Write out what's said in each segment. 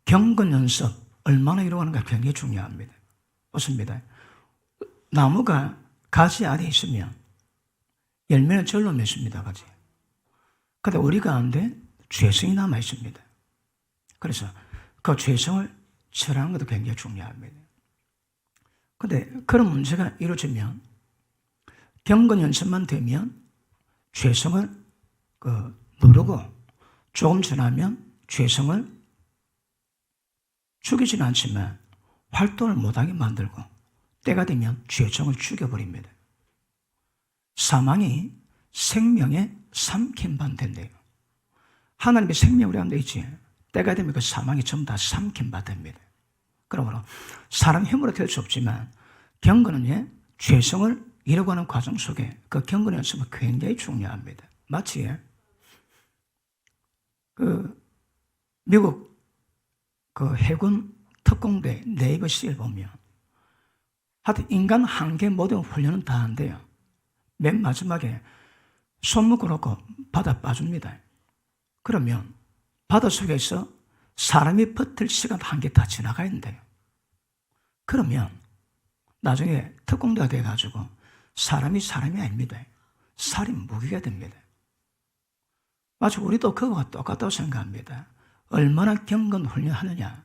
경건 연습 얼마나 이루어가는가 굉장히 중요합니다. 좋습니다. 나무가 가지 아래 있으면 열매는 절로 맺습니다. 가지. 그런데 우리 가운데 죄성이 남아 있습니다. 그래서 그 죄성을 철하는 것도 굉장히 중요합니다. 그런데 그런 문제가 이루어지면 경건 연습만 되면 죄성을 누르고 조금 지나면 죄성을 죽이지는 않지만 활동을 못하게 만들고 때가 되면 죄성을 죽여버립니다. 사망이 생명의 삼킴반 된대요. 하나님의 생명으로 하면 되지 때가 되면 그 사망이 전부 다 삼킴반 됩니다. 그러므로 사람 힘으로 될 수 없지만 경건은 죄성을 이루어가는 과정 속에 그 경건 연습은 굉장히 중요합니다. 마치 미국 해군 특공대 네이버 시를 보면 하여튼 인간 한계 모든 훈련은 다 한대요. 맨 마지막에 손 묶어 놓고 바다 빠집니다. 그러면 바다 속에서 사람이 버틸 시간 한계 다 지나가 있는데요. 그러면 나중에 특공대가 돼가지고 사람이 아닙니다. 살인 무기가 됩니다. 마치 우리도 그거와 똑같다고 생각합니다. 얼마나 경건 훈련하느냐,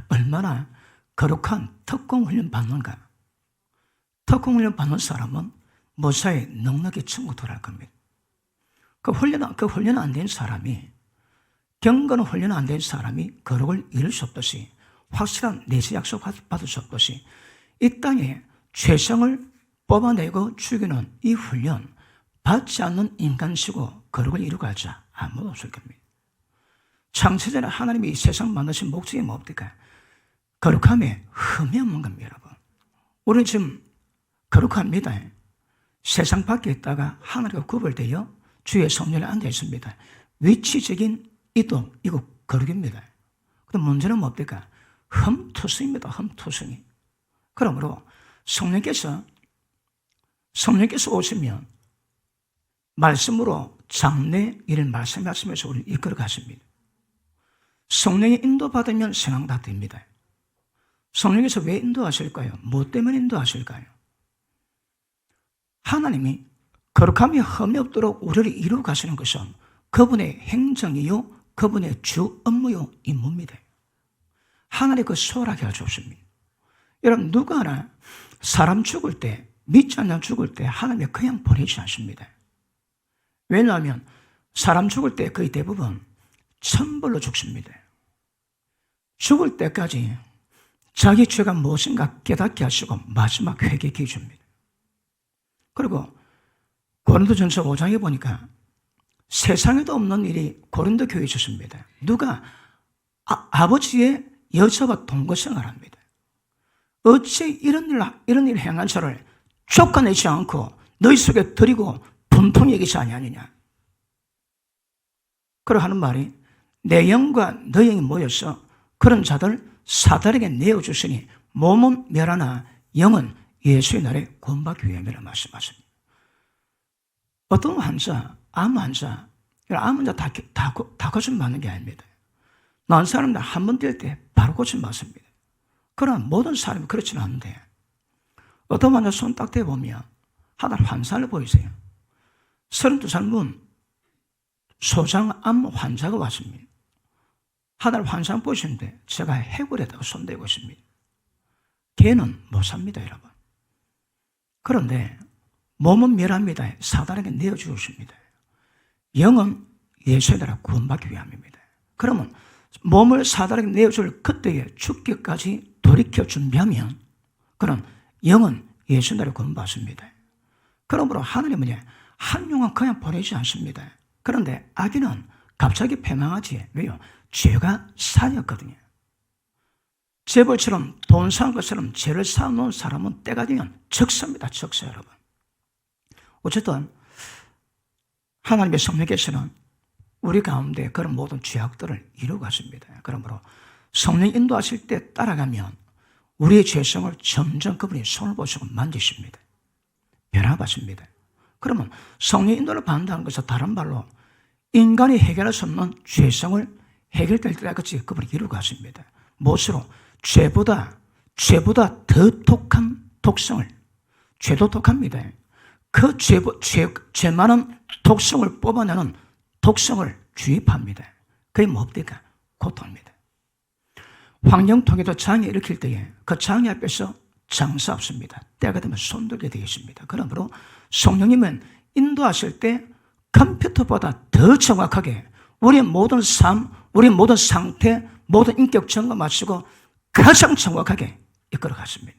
얼마나 거룩한 특공 훈련 받는가. 특공 훈련 받는 사람은 무사히 넉넉히 천국도할 겁니다. 그 훈련 안 된 사람이, 경건 훈련 안 된 사람이 거룩을 이룰 수 없듯이, 확실한 내세 약속 받을 수 없듯이, 이 땅에 죄성을 뽑아내고 죽이는 이 훈련 받지 않는 인간시고 거룩을 이루고 자 아무도 없을 겁니다. 창세전에 하나님이 이 세상 만드신 목적이 뭡니까? 거룩함에 흠이 없는 겁니다, 여러분. 우리는 지금 거룩합니다. 세상 밖에 있다가 하나님과 구별되어 주의 성전에 앉아 있습니다. 위치적인 이동, 이거 거룩입니다. 그런데 문제는 뭡니까? 흠투성입니다, 흠투성이. 그러므로 성령께서 오시면 말씀으로 장래 일을 말씀하시면서 우리를 이끌어 가십니다. 성령의 인도받으면 신앙 다 됩니다. 성령께서 왜 인도하실까요? 무엇 때문에 인도하실까요? 하나님이 거룩함이 흠이 없도록 우리를 이루어 가시는 것은 그분의 행정이요, 그분의 주 업무요, 임무입니다. 하나님 그 소홀하게 하셨습니다. 여러분, 누가 하나 사람 죽을 때, 믿지 않는 죽을 때 하나님이 그냥 보내지 않습니다. 왜냐하면 사람 죽을 때 거의 대부분 천벌로 죽습니다. 죽을 때까지 자기 죄가 무엇인가 깨닫게 하시고 마지막 회개케 해줍니다. 그리고 고린도전서 5장에 보니까 세상에도 없는 일이 고린도 교회에 있었습니다. 누가 아버지의 여자와 동거생활을 합니다. 어찌 이런 일을 행한 자를 쫓아내지 않고 너희 속에 들이고 분통히 여기지 아니하느냐. 그러 하는 말이 내 영과 너희 영이 모여서 그런 자들 사단에게 내어주시니 몸은 멸하나 영은 예수의 날에 구원받기 위함이라 말씀하십니다. 어떤 환자, 암 환자 다 고침 받는 게 아닙니다. 난 사람들 한 번 뛸 때 바로 고침 받습니다. 그러나 모든 사람이 그렇지는 않은데 어떤 환자 손 딱 대보면 하나 환상을 보이세요. 32살 문 소장암 환자가 왔습니다. 하나를 환상 보시는데 제가 해골에다가 손대고 있습니다. 걔는 못 삽니다, 여러분. 그런데 몸은 멸합니다. 사단에게 내어주고 있습니다. 영은 예수의 나라 구원받기 위함입니다. 그러면 몸을 사단에게 내어줄 그때에 죽기까지 돌이켜 준비하면 그럼 영은 예수의 나라 구원받습니다. 그러므로 하나님은 한 영혼 그냥 보내지 않습니다. 그런데 악인은 갑자기 패망하지. 왜요? 죄가 쌓였거든요. 재벌처럼 돈 쌓은 것처럼 죄를 쌓아놓은 사람은 때가 되면 적습니다. 적서 여러분. 어쨌든 하나님의 성령께서는 우리 가운데 그런 모든 죄악들을 이루어가십니다. 그러므로 성령 인도하실 때 따라가면 우리의 죄성을 점점 그분이 손을 보시고 만지십니다. 변화받습니다. 그러면 성령 인도를 받는다는 것은 다른 말로 인간이 해결할 수 없는 죄성을 해결될 때까지 그분이 이루고 갔습니다. 무엇으로? 죄보다 더 독한 독성을, 죄도 독합니다. 그 죄 많은 독성을 뽑아내는 독성을 주입합니다. 그게 뭡니까? 고통입니다. 환경통에도 장애 일으킬 때에 그 장애 앞에서 장사 없습니다. 때가 되면 손들게 되어 있습니다. 그러므로 성령님은 인도하실 때 컴퓨터보다 더 정확하게 우리의 모든 삶, 우리의 모든 상태, 모든 인격 점검하시고 가장 정확하게 이끌어 갔습니다.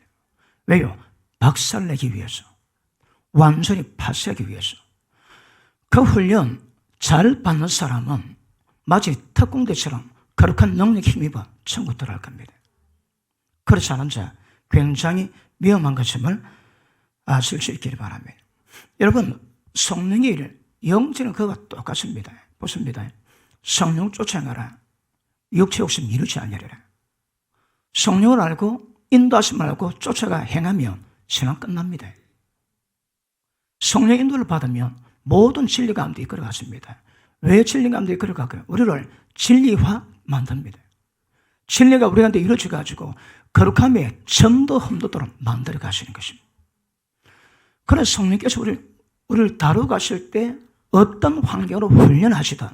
왜요? 박살내기 위해서, 완전히 파쇄하기 위해서. 그 훈련 잘 받는 사람은 마치 특공대처럼 거룩한 능력 힘입어 천국 들어갈 겁니다. 그렇지 않은 자 굉장히 위험한 것임을 아실 수 있기를 바랍니다. 여러분, 성령의 일, 영적인 그와 똑같습니다. 보십니다. 성령 쫓아가라. 육체 욕심 이루지 아니하리라. 성령을 알고 인도하심을 알고 쫓아가 행하면 신앙 끝납니다. 성령 인도를 받으면 모든 진리 가운데 이끌어갔습니다. 왜 진리 가운데 이끌어갈까요? 우리를 진리화 만듭니다. 진리가 우리 가운데 이루어져가지고 거룩함에 점도 흠도도록 만들어 가시는 것입니다. 그래서 성령께서 우리를 다루어 가실 때 어떤 환경으로 훈련하시든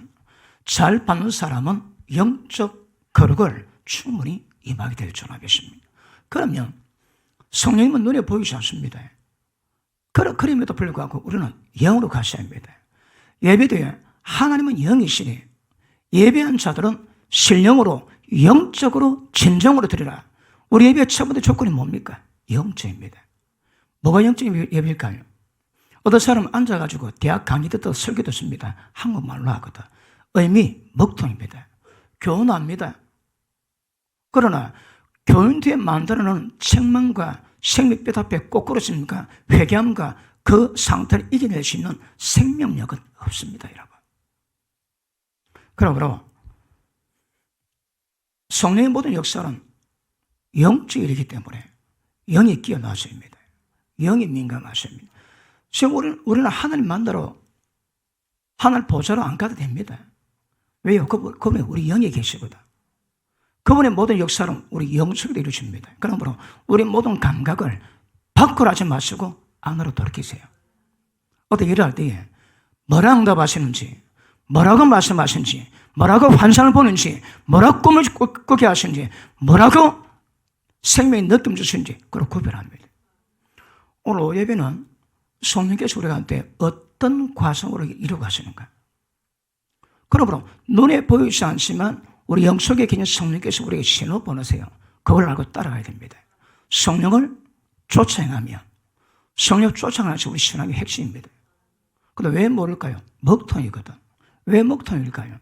잘 받는 사람은 영적 거룩을 충분히 임하게 될 줄 알겠습니다. 그러면 성령님은 눈에 보이지 않습니다. 그럼에도 불구하고 우리는 영으로 가셔야 합니다. 예배도에 하나님은 영이시니 예배한 자들은 신령으로 영적으로 진정으로 드리라. 우리 예배의 첫 번째 조건이 뭡니까? 영적입니다. 뭐가 영적인 예배일까요? 어떤 사람은 앉아가지고 대학 강의 듣다 설교 듣습니다. 한국말로 하거든. 의미 먹통입니다. 교훈합니다. 그러나 교훈 뒤에 만들어놓은 책망과 생명빛 앞에 꼬꾸라집니까? 회개함과 그 상태를 이겨낼 수 있는 생명력은 없습니다, 여러분. 그러므로 성령의 모든 역사는 영적 일이기 때문에 영이 끼어나셔야 합니다. 영이 민감하셔야 합니다. 지금 우리는 하나님 만나러 하나님 보좌로 안 가도 됩니다. 왜요? 그분이 우리 영에 계시거든. 그분의 모든 역사는 우리 영적으로 이루어집니다. 그러므로 우리 모든 감각을 밖으로 하지 마시고 안으로 돌이키세요. 어떻게 일할 때에 뭐라 응답하시는지, 뭐라고 말씀하시는지, 뭐라고 환상을 보는지, 뭐라고 꿈을 꾸게 하시는지, 뭐라고 생명의 느낌 주시는지 그걸 구별합니다. 오늘 예배는 성령께서 우리한테 어떤 과정으로 이루어 가시는가? 그러므로 눈에 보이지 않지만 우리 영속에 계신 성령께서 우리에게 신호 보내세요. 그걸 알고 따라가야 됩니다. 성령을 쫓아 행하며 성령 쫓아가는 것이 우리 신앙의 핵심입니다. 그런데 왜 모를까요? 먹통이거든. 왜 먹통일까요?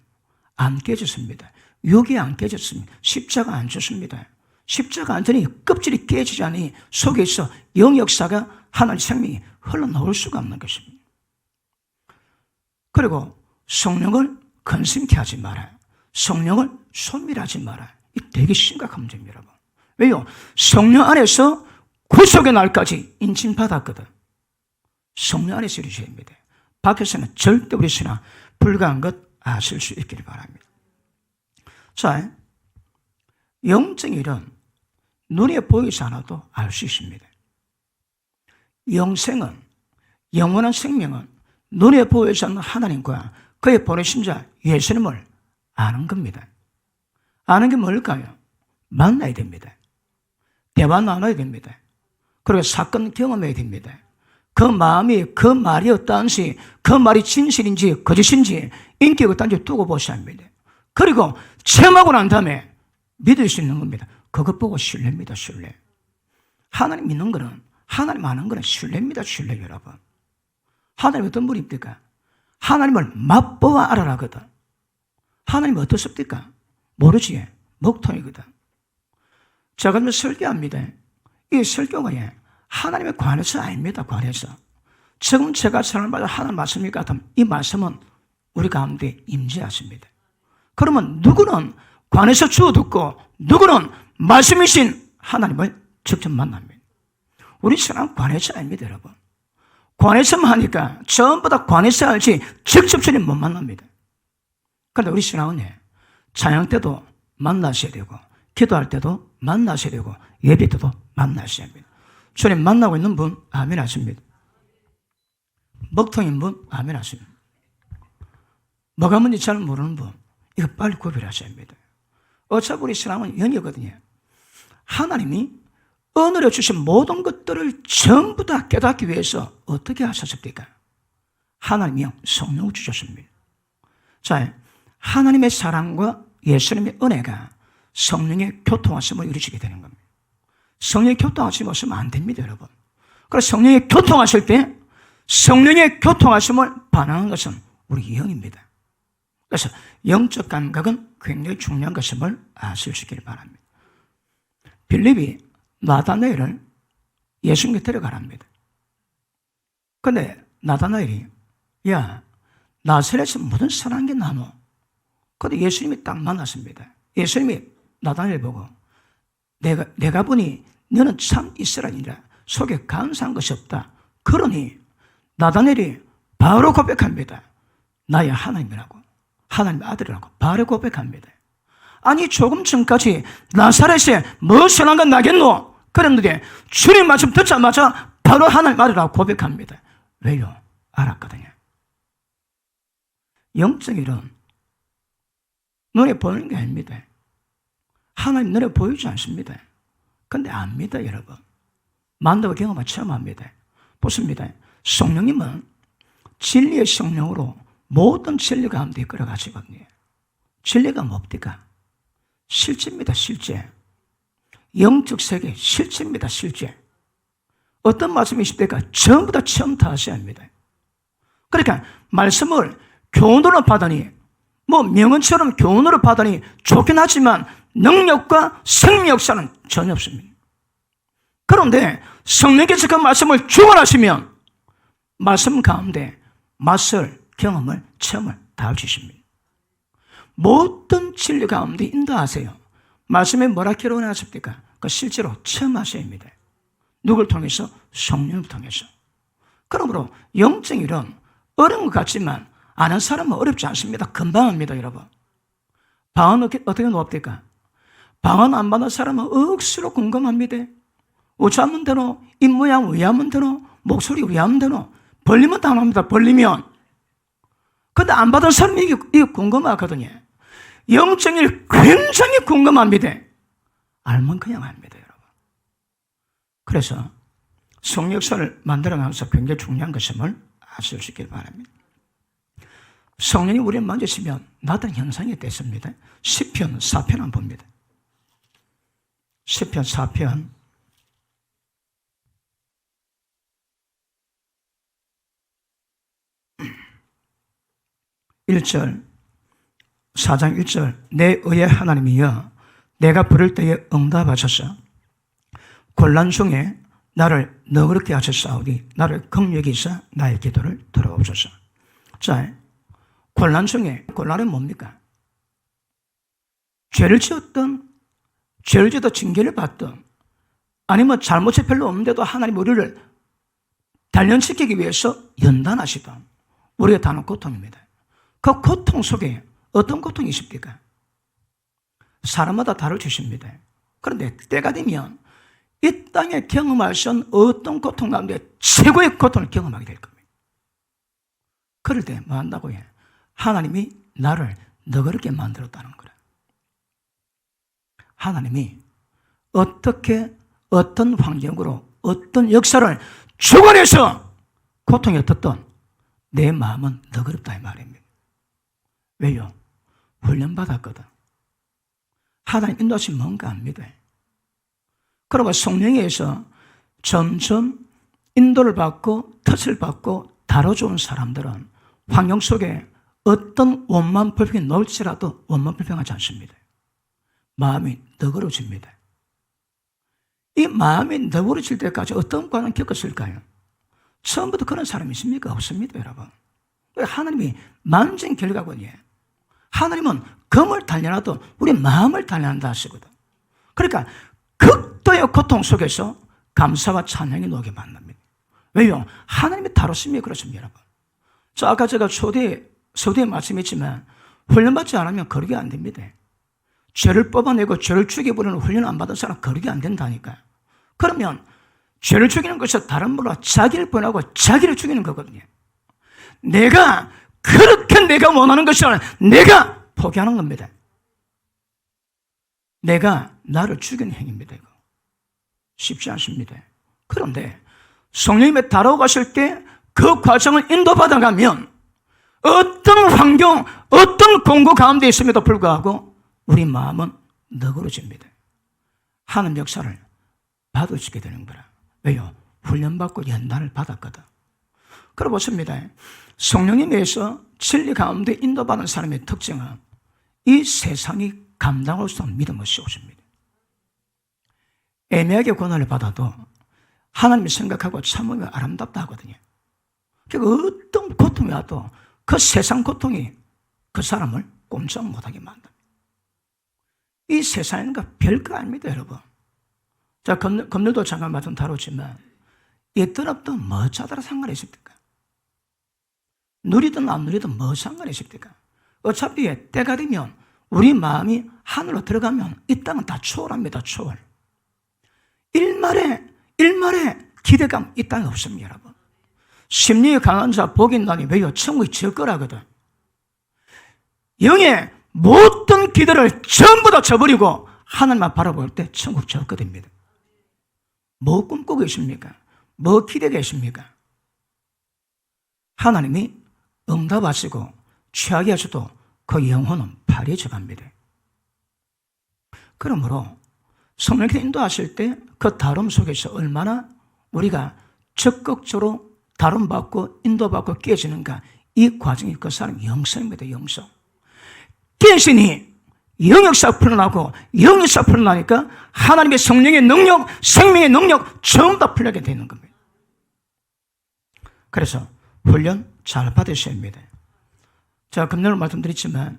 안 깨졌습니다. 육이 안 깨졌습니다. 십자가 안 졌습니다. 십자가 안 되니 껍질이 깨지지 않으니 속에 있어 영 역사가 하나님의 생명이 흘러나올 수가 없는 것입니다. 그리고 성령을 근심케 하지 마라. 성령을 소멸하지 마라. 이 되게 심각한 문제입니다, 여러분. 왜요? 성령 안에서 구속의 날까지 인침받았거든. 성령 안에서 이루어져야 합니다. 밖에서는 절대 우리 신앙 불가한 것 아실 수 있기를 바랍니다. 자, 영적인 일은 눈에 보이지 않아도 알 수 있습니다. 영생은, 영원한 생명은 눈에 보이지 않는 하나님과 그의 보내신 자 예수님을 아는 겁니다. 아는 게 뭘까요? 만나야 됩니다. 대화 나눠야 됩니다. 그리고 사건 경험해야 됩니다. 그 마음이, 그 말이 어떠한지, 그 말이 진실인지 거짓인지 인격이 어떤지 두고 보셔야 합니다. 그리고 체험하고 난 다음에 믿을 수 있는 겁니다. 그것 보고 신뢰입니다, 신뢰. 하나님 믿는 거는, 하나님 아는 거는 신뢰입니다, 신뢰, 여러분. 하나님 어떤 분입니까? 하나님을 맛보아 알아라거든. 하나님 어떻습니까? 모르지. 먹통이거든. 제가 설교합니다. 이 설교가 하나님의 관해서 아닙니다, 관해서. 지금 제가 설명받아 하나님 말씀일 것 같으면 이 말씀은 우리 가운데 임재하십니다. 그러면 누구는 관해서 주어 듣고 누구는 말씀이신 하나님을 직접 만납니다. 우리 신앙 관해서 아닙니다, 여러분. 관해서만 하니까 전부 다 관해서 알지 직접 주님 못 만납니다. 그런데 우리 신앙은 찬양 때도 만나셔야 되고, 기도할 때도 만나셔야 되고, 예배 때도 만나셔야 합니다. 주님 만나고 있는 분, 아멘 하십니다. 먹통인 분, 아멘 하십니다. 뭐가 뭔지 잘 모르는 분, 이거 빨리 구별하셔야 합니다. 어차피 우리 신앙은 영이거든요. 하나님이 은혜로 주신 모든 것들을 전부 다 깨닫기 위해서 어떻게 하셨습니까? 하나님이 성령을 주셨습니다. 자, 하나님의 사랑과 예수님의 은혜가 성령의 교통하심을 이루시게 되는 겁니다. 성령의 교통하심이 없으면 안 됩니다, 여러분. 그래서 성령의 교통하실 때 성령의 교통하심을 반응한 것은 우리 영입니다. 그래서 영적 감각은 굉장히 중요한 것임을 아실 수 있기를 바랍니다. 빌립이 나다나엘을 예수님께 데려가랍니다. 근데 나다나엘이 야, 나사렛에서 무슨 선한 게 나노? 근데 예수님이 딱 만났습니다. 예수님이 나다나엘 보고 내가 보니 너는 참 이스라엘이라 속에 간사한 것이 없다. 그러니 나다나엘이 바로 고백합니다. 나의 하나님이라고, 하나님의 아들이라고 바로 고백합니다. 아니 조금 전까지 나사렛에 뭐 선한 건 나겠노? 그랬는데 주님 말씀 듣자마자 바로 하나님 아들이라고 고백합니다. 왜요? 알았거든요. 영적 일은 눈에 보이는 게 아닙니다. 하나님 눈에 보이지 않습니다. 근데 압니다, 여러분. 만나고 경험을 처음 합니다. 보십니다. 성령님은 진리의 성령으로 모든 진리 가운데 이끌어가시거든요. 진리가 뭡니까? 실제입니다, 실제. 영적 세계 실제입니다, 실제. 어떤 말씀이십니까? 전부 다 처음 다 하셔야 합니다. 그러니까 말씀을 교훈으로 받으니 뭐 명언처럼 교훈으로 받으니 좋긴 하지만 능력과 생명 역사는 전혀 없습니다. 그런데 성령께서 그 말씀을 주관하시면 말씀 가운데 맛을, 경험을, 체험을 다 주십니다. 모든 진리 가운데 인도하세요. 말씀에 뭐라 기록하셨습니까? 그 실제로 체험하셔야 합니다. 누굴 통해서? 성령을 통해서. 그러므로 영적 일은 어려운 것 같지만 아는 사람은 어렵지 않습니다. 금방 합니다, 여러분. 방언 어떻게 놓습니까? 방언 안 받는 사람은 억수로 궁금합니다. 우자문 대로, 입모양 위하면 대로, 목소리 위하면 대로, 벌리면 다 나옵니다, 벌리면. 근데 안 받은 사람이 이게 궁금하거든요. 영적 일 굉장히 궁금합니다. 알면 그냥 합니다, 여러분. 그래서 성역사를 만들어가면서 굉장히 중요한 것임을 아실 수 있길 바랍니다. 성령이 우리를 만지시면 나타난 현상이 됐습니다. 시편 4편 한번 봅니다. 시편 4편 1절, 4장 1절, 내 의의 하나님이여 내가 부를 때에 응답하소서. 곤란 중에 나를 너그럽게 하셨사오니 나를 긍휼히 여기사 나의 기도를 들어옵소서. 자, 곤란 중에, 곤란은 뭡니까? 죄를 지었던, 죄를 지어도 징계를 받던, 아니면 잘못이 별로 없는데도 하나님 우리를 단련시키기 위해서 연단하시던 우리가 다는 고통입니다. 그 고통 속에 어떤 고통이 있습니까? 사람마다 다르십니다. 그런데 때가 되면 이 땅에 경험할 수 없는 어떤 고통 가운데 최고의 고통을 경험하게 될 겁니다. 그럴 때 뭐 한다고 해? 하나님이 나를 너그럽게 만들었다는 거라. 하나님이 어떻게 어떤 환경으로 어떤 역사를 주관해서 고통이 어떻든 내 마음은 너그럽다 이 말입니다. 왜요? 훈련받았거든. 하나님 인도하시면 뭔가 압니다. 그러고 성령에 의해서 점점 인도를 받고 터치를 받고 다뤄주는 사람들은 환경 속에 어떤 원만 불평이 나올지라도 원만 불평하지 않습니다. 마음이 너그러워집니다. 이 마음이 너그러질 때까지 어떤 과정을 겪었을까요? 처음부터 그런 사람이 있습니까? 없습니다, 여러분. 하나님이 만진 결과군이에요. 하나님은 검을 단련하도 우리 마음을 단련한다 하시거든. 그러니까 극도의 고통 속에서 감사와 찬양이 나오게 만납니다. 왜요? 하나님이 다뤘으면 그렇습니다, 여러분. 아까 제가 서두에 말씀했지만 훈련받지 않으면 거르게 안 됩니다. 죄를 뽑아내고 죄를 죽여버리는 훈련 안 받은 사람 거르게 안 된다니까요. 그러면 죄를 죽이는 것은 다른 말로 자기를 변하고 자기를 죽이는 거거든요. 내가 그렇게 내가 원하는 것을 내가 포기하는 겁니다. 내가 나를 죽이는 행위입니다. 이거 쉽지 않습니다. 그런데 성령님이 다뤄가실 때 그 과정을 인도받아가면 어떤 환경, 어떤 공고 가운데 있음에도 불구하고 우리 마음은 너그러집니다. 하나님 역사를 받아주게 되는 거라. 왜요? 훈련받고 연단을 받았거든. 그럼 보십니다. 성령님에 의해서 진리 가운데 인도받는 사람의 특징은 이 세상이 감당할 수 없는 믿음을 씌워줍니다. 애매하게 고난을 받아도 하나님이 생각하고 참으면 아름답다 하거든요. 그러니까 어떤 고통이 와도 그 세상 고통이 그 사람을 꼼짝 못하게 만듭니다. 이 세상은 별거 아닙니다, 여러분. 자, 검열도 잠깐 말씀 다뤘지만 이 뜨겁든 뭐 짜더라 상관이 있습니까? 누리든 안 누리든 뭐 상관이 있습니까? 어차피 때가 되면 우리 마음이 하늘로 들어가면 이 땅은 다 초월합니다, 초월. 일말의 기대감 이 땅에 없습니다, 여러분. 심리에 강한 자 복이 있나니 왜요? 천국이 질 거라거든. 영의 모든 기대를 전부 다 저버리고 하늘만 바라볼 때 천국 적거든요. 뭐 꿈꾸고 계십니까? 뭐 기대가 있습니까? 하나님이 응답하시고 취하게 하셔도 그 영혼은 파리해져 갑니다. 그러므로 성령께서 인도하실 때 그 다름 속에서 얼마나 우리가 적극적으로 다름받고 인도받고 깨지는가, 이 과정이 그 사람 영성입니다. 영성. 깨지니 영역사 풀어나고 영역사 풀어나니까 하나님의 성령의 능력, 생명의 능력 전부 다 풀리게 되는 겁니다. 그래서 훈련 잘 받으셔야 합니다. 제가 금년에 말씀드렸지만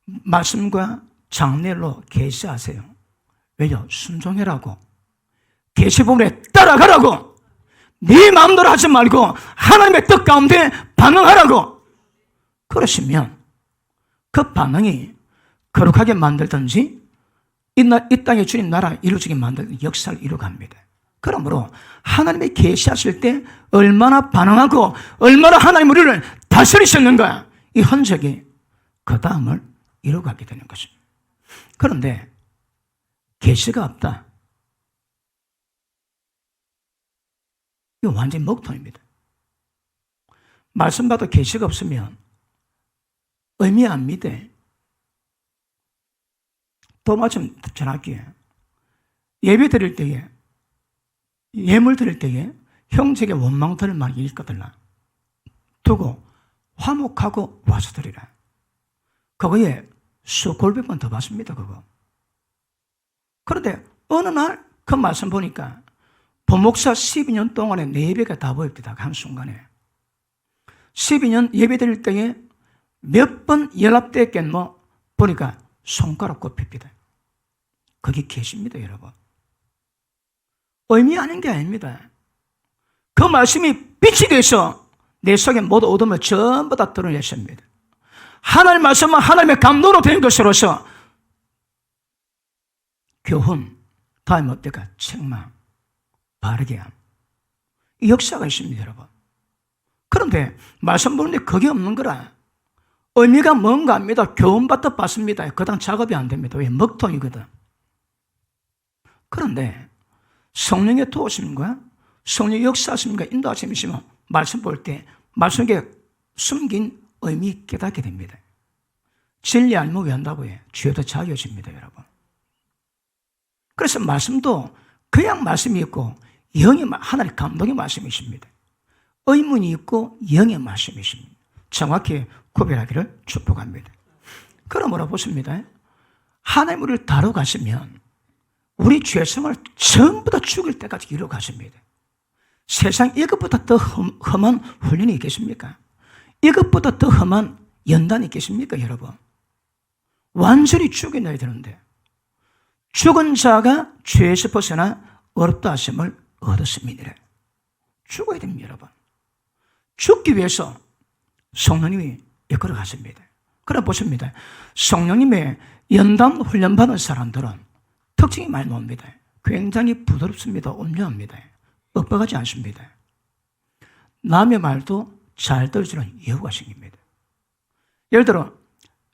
말씀과 장례로 계시하세요. 왜요? 순종해라고. 계시본에 따라가라고. 네 마음대로 하지 말고 하나님의 뜻 가운데 반응하라고. 그러시면 그 반응이 거룩하게 만들든지 이 땅에 주님 나라 이루어지게 만드는 역사를 이루어갑니다. 그러므로 하나님의 계시하실 때 얼마나 반응하고 얼마나 하나님 우리를 다스리셨는가, 이 흔적이 그 다음을 이루어가게 되는 것입니다. 그런데 계시가 없다. 이거 완전히 먹통입니다. 말씀 봐도 계시가 없으면 의미 안 믿어. 또 마침 전할게요. 예배 드릴 때에, 예물 드릴 때에 형제에게 원망들을 많이 일거들라 두고 화목하고 와서 드리라. 그거에 수골백번 더 받습니다, 그거. 그런데 어느 날 그 말씀 보니까 부목사 12년 동안에 4배가 다 보입니다. 한순간에. 12년 예배 드릴 때에 몇 번 연락됐겠노 보니까 손가락 꼽힙니다. 거기 계십니다, 여러분. 의미 아닌 게 아닙니다. 그 말씀이 빛이 돼서 내 속에 모든 어둠을 전부 다 드러내십니다. 하나님의 말씀은 하나님의 감동으로 된 것으로서 교훈, 다음에 어때가 책망, 바르게 함, 이 역사가 있습니다, 여러분. 그런데 말씀 보는데 그게 없는 거라. 의미가 뭔가 합니다. 교훈받다 받습니다. 그다음 작업이 안 됩니다. 왜? 먹통이거든. 그런데 성령의 도우심과 성령의 역사하심과 인도하심이시면 말씀 볼 때 말씀에 숨긴 의미 깨닫게 됩니다. 진리 알면 왜 한다고요? 죄도 자유해집니다, 여러분. 그래서 말씀도 그냥 말씀이 있고 영의 하나님의 감동의 말씀이십니다. 의문이 있고 영의 말씀이십니다. 정확히 구별하기를 축복합니다. 그러므로 보십니다. 하나님 우리를 다뤄가시면 우리 죄성을 전부 다 죽일 때까지 이루어가십니다. 세상 이것보다 더 험한 훈련이 있겠습니까? 이것보다 더 험한 연단이 있겠습니까, 여러분? 완전히 죽여놔야 되는데 죽은 자가 죄에서 벗어나 어렵다 하심을 얻었습니다. 죽어야 됩니다, 여러분. 죽기 위해서 성령님이 이끌어 가십니다. 그럼 보십니다. 성령님의 연단 훈련받은 사람들은 특징이 많이 나옵니다. 굉장히 부드럽습니다. 온유합니다. 뻑뻑하지 않습니다. 남의 말도 잘 들어주는 여유가 생깁니다. 예를 들어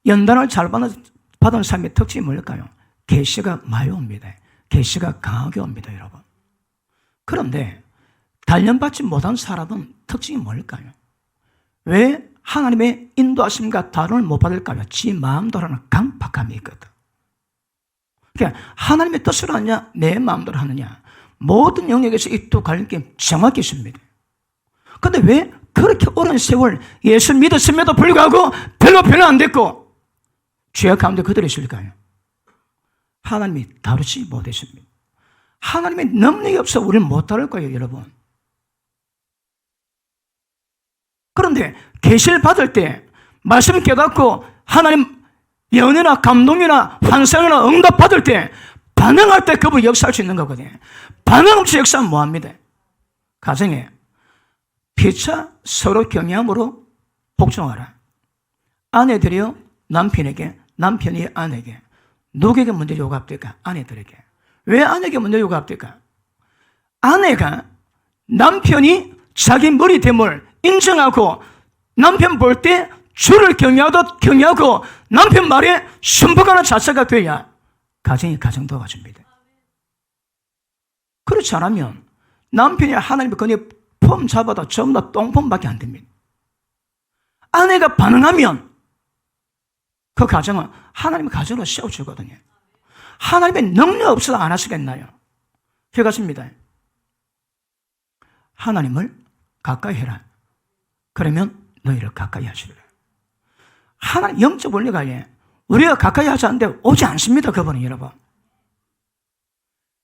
연단을 잘 받은 사람의 특징이 뭘까요? 계시가 많이 옵니다. 계시가 강하게 옵니다, 여러분. 그런데 단련받지 못한 사람은 특징이 뭘까요? 왜 하나님의 인도하심과 다름을 못 받을까요? 지 마음대로 하는 강박함이 있거든. 그러니까 하나님의 뜻으로 하느냐, 내 마음대로 하느냐, 모든 영역에서 이 두 갈림길이 정확히 있습니다. 그런데 왜 그렇게 오랜 세월 예수 믿었음에도 불구하고 별로 변화 안 됐고 죄악 가운데 그들이 있을까요? 하나님이 다루지 못했습니다. 하나님의 능력이 없어 우리는 못 다룰 거예요, 여러분. 그런데 계시를 받을 때 말씀 깨닫고 하나님 연애나 감동이나 환상이나 응답 받을 때 반응할 때 그분이 역사할 수 있는 거거든요. 반응 없이 역사하면 뭐합니다? 가정에 피차 서로 경향으로 복종하라. 아내들이요 남편에게, 남편이 아내에게. 누구에게 먼저 요구합니까? 아내들에게. 왜 아내에게 먼저 요구합니까? 아내가 남편이 자기 머리됨을 인정하고 남편 볼 때 주를 경외하고 남편 말에 순복하는 자세가 돼야 가정이 가정도가 됩니다. 그렇지 않으면 남편이 하나님의 건에 폼 잡아도 전부 다 똥폼밖에 안 됩니다. 아내가 반응하면 그 가정은 하나님의 가정으로 세워주거든요. 하나님의 능력 없어도 안 하시겠나요? 그렇습니다. 하나님을 가까이 해라. 그러면 너희를 가까이 하시리라. 하나님 영적 원리가 우리가 가까이 하지 않는데 오지 않습니다. 그분은 여러분.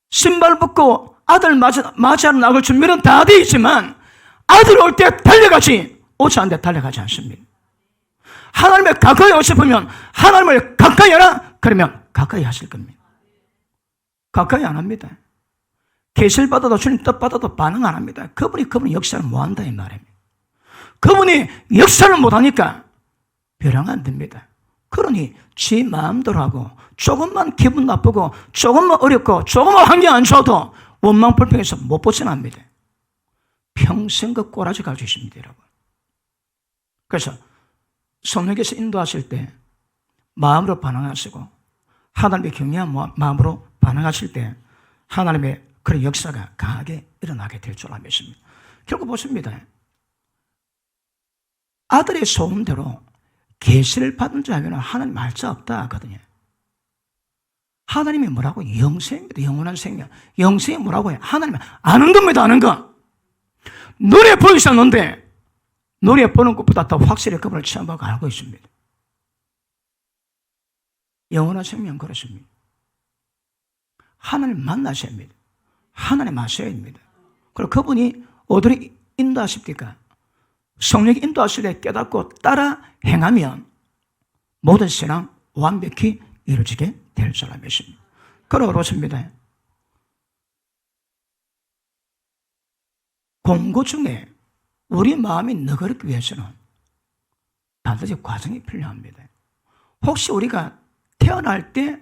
신발 벗고 아들 맞이하러 나갈 준비는 다 되어 있지만 아들 올 때 달려가지 오지 않는데 달려가지 않습니다. 하나님을 가까이 하고 싶으면 하나님을 가까이 하라. 그러면 가까이 하실 겁니다. 가까이 안 합니다. 계시를 받아도 주님 뜻 받아도 반응 안 합니다. 그분이 역사를 못 한다 이 말입니다. 그분이 역사를 못 하니까 벼랑 안 됩니다. 그러니 지 마음대로 하고 조금만 기분 나쁘고 조금만 어렵고 조금만 환경 안 좋아도 원망 불평해서 못 벗어납니다. 평생 그 꼬라지 가지고 있습니다, 여러분. 그래서 성령께서 인도하실 때 마음으로 반응하시고 하나님의 경외한 마음으로 반응하실 때 하나님의 그런 역사가 강하게 일어나게 될 줄 믿습니다. 결국 보십니다. 아들의 소원대로 계시를 받은 자에게는 하나님 알 자 없다 하거든요. 하나님이 뭐라고? 영생입니다. 영원한 생명. 영생이 뭐라고 해요? 하나님이 아는 겁니다. 아는 거. 눈에 보이지 않는데 눈에 보는 것보다 더 확실히 그분을 체험하고 알고 있습니다. 영원한 생명 그렇습니다. 하나님 만나셔야 합니다. 하나님 아셔야 합니다. 그리고 그분이 어디로 인도하십니까? 성령이 인도하실 때 깨닫고 따라 행하면 모든 신앙 완벽히 이루어지게 될 줄 믿습니다. 그러고 그렇습니다. 공고 중에 우리 마음이 너그럽기 위해서는 반드시 과정이 필요합니다. 혹시 우리가 태어날 때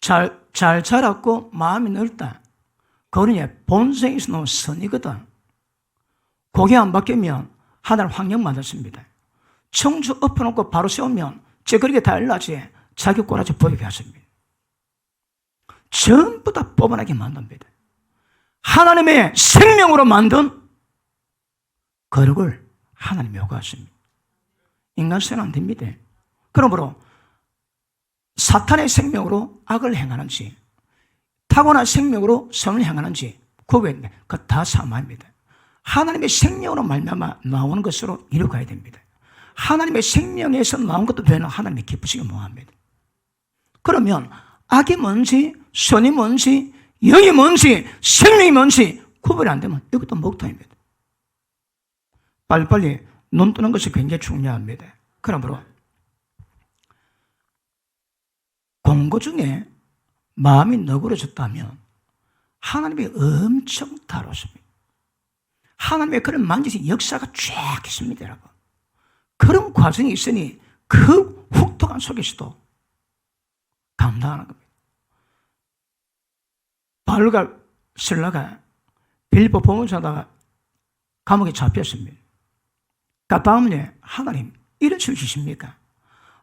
잘 자랐고 마음이 넓다. 그거는 본성에서 나온 선이거든. 고개 안 바뀌면 하나님 환경 만들습니다. 청주 엎어놓고 바로 세우면 찌그리게 다 일나지 자기 꼬라지 보이게 하십니다. 전부 다 뻐근하게 만듭니다. 하나님의 생명으로 만든 거룩을 하나님이 요구하십니다. 인간 생은 안 됩니다. 그러므로 사탄의 생명으로 악을 행하는지 타고난 생명으로 선을 행하는지 구별인데 그거 다 사마입니다. 하나님의 생명으로 말미암아 나오는 것으로 이루어가야 됩니다. 하나님의 생명에서 나온 것도 변화 하나님이 기쁘시게 뭐합니다. 그러면 악이 뭔지 선이 뭔지 영이 뭔지 생명이 뭔지 구별이 안 되면 이것도 목통입니다. 빨리빨리 눈 뜨는 것이 굉장히 중요합니다. 그러므로 공고 중에 마음이 너그러졌다면 하나님이 엄청 다루십니다. 하나님의 그런 만지신 역사가 쫙 있습니다, 여러분. 그런 과정이 있으니 그 혹독한 속에서도 감당하는 겁니다. 바울과 실라가 빌립보 보문사다가 감옥에 잡혔습니다. 그 다음에 하나님 이런 줄 주십니까?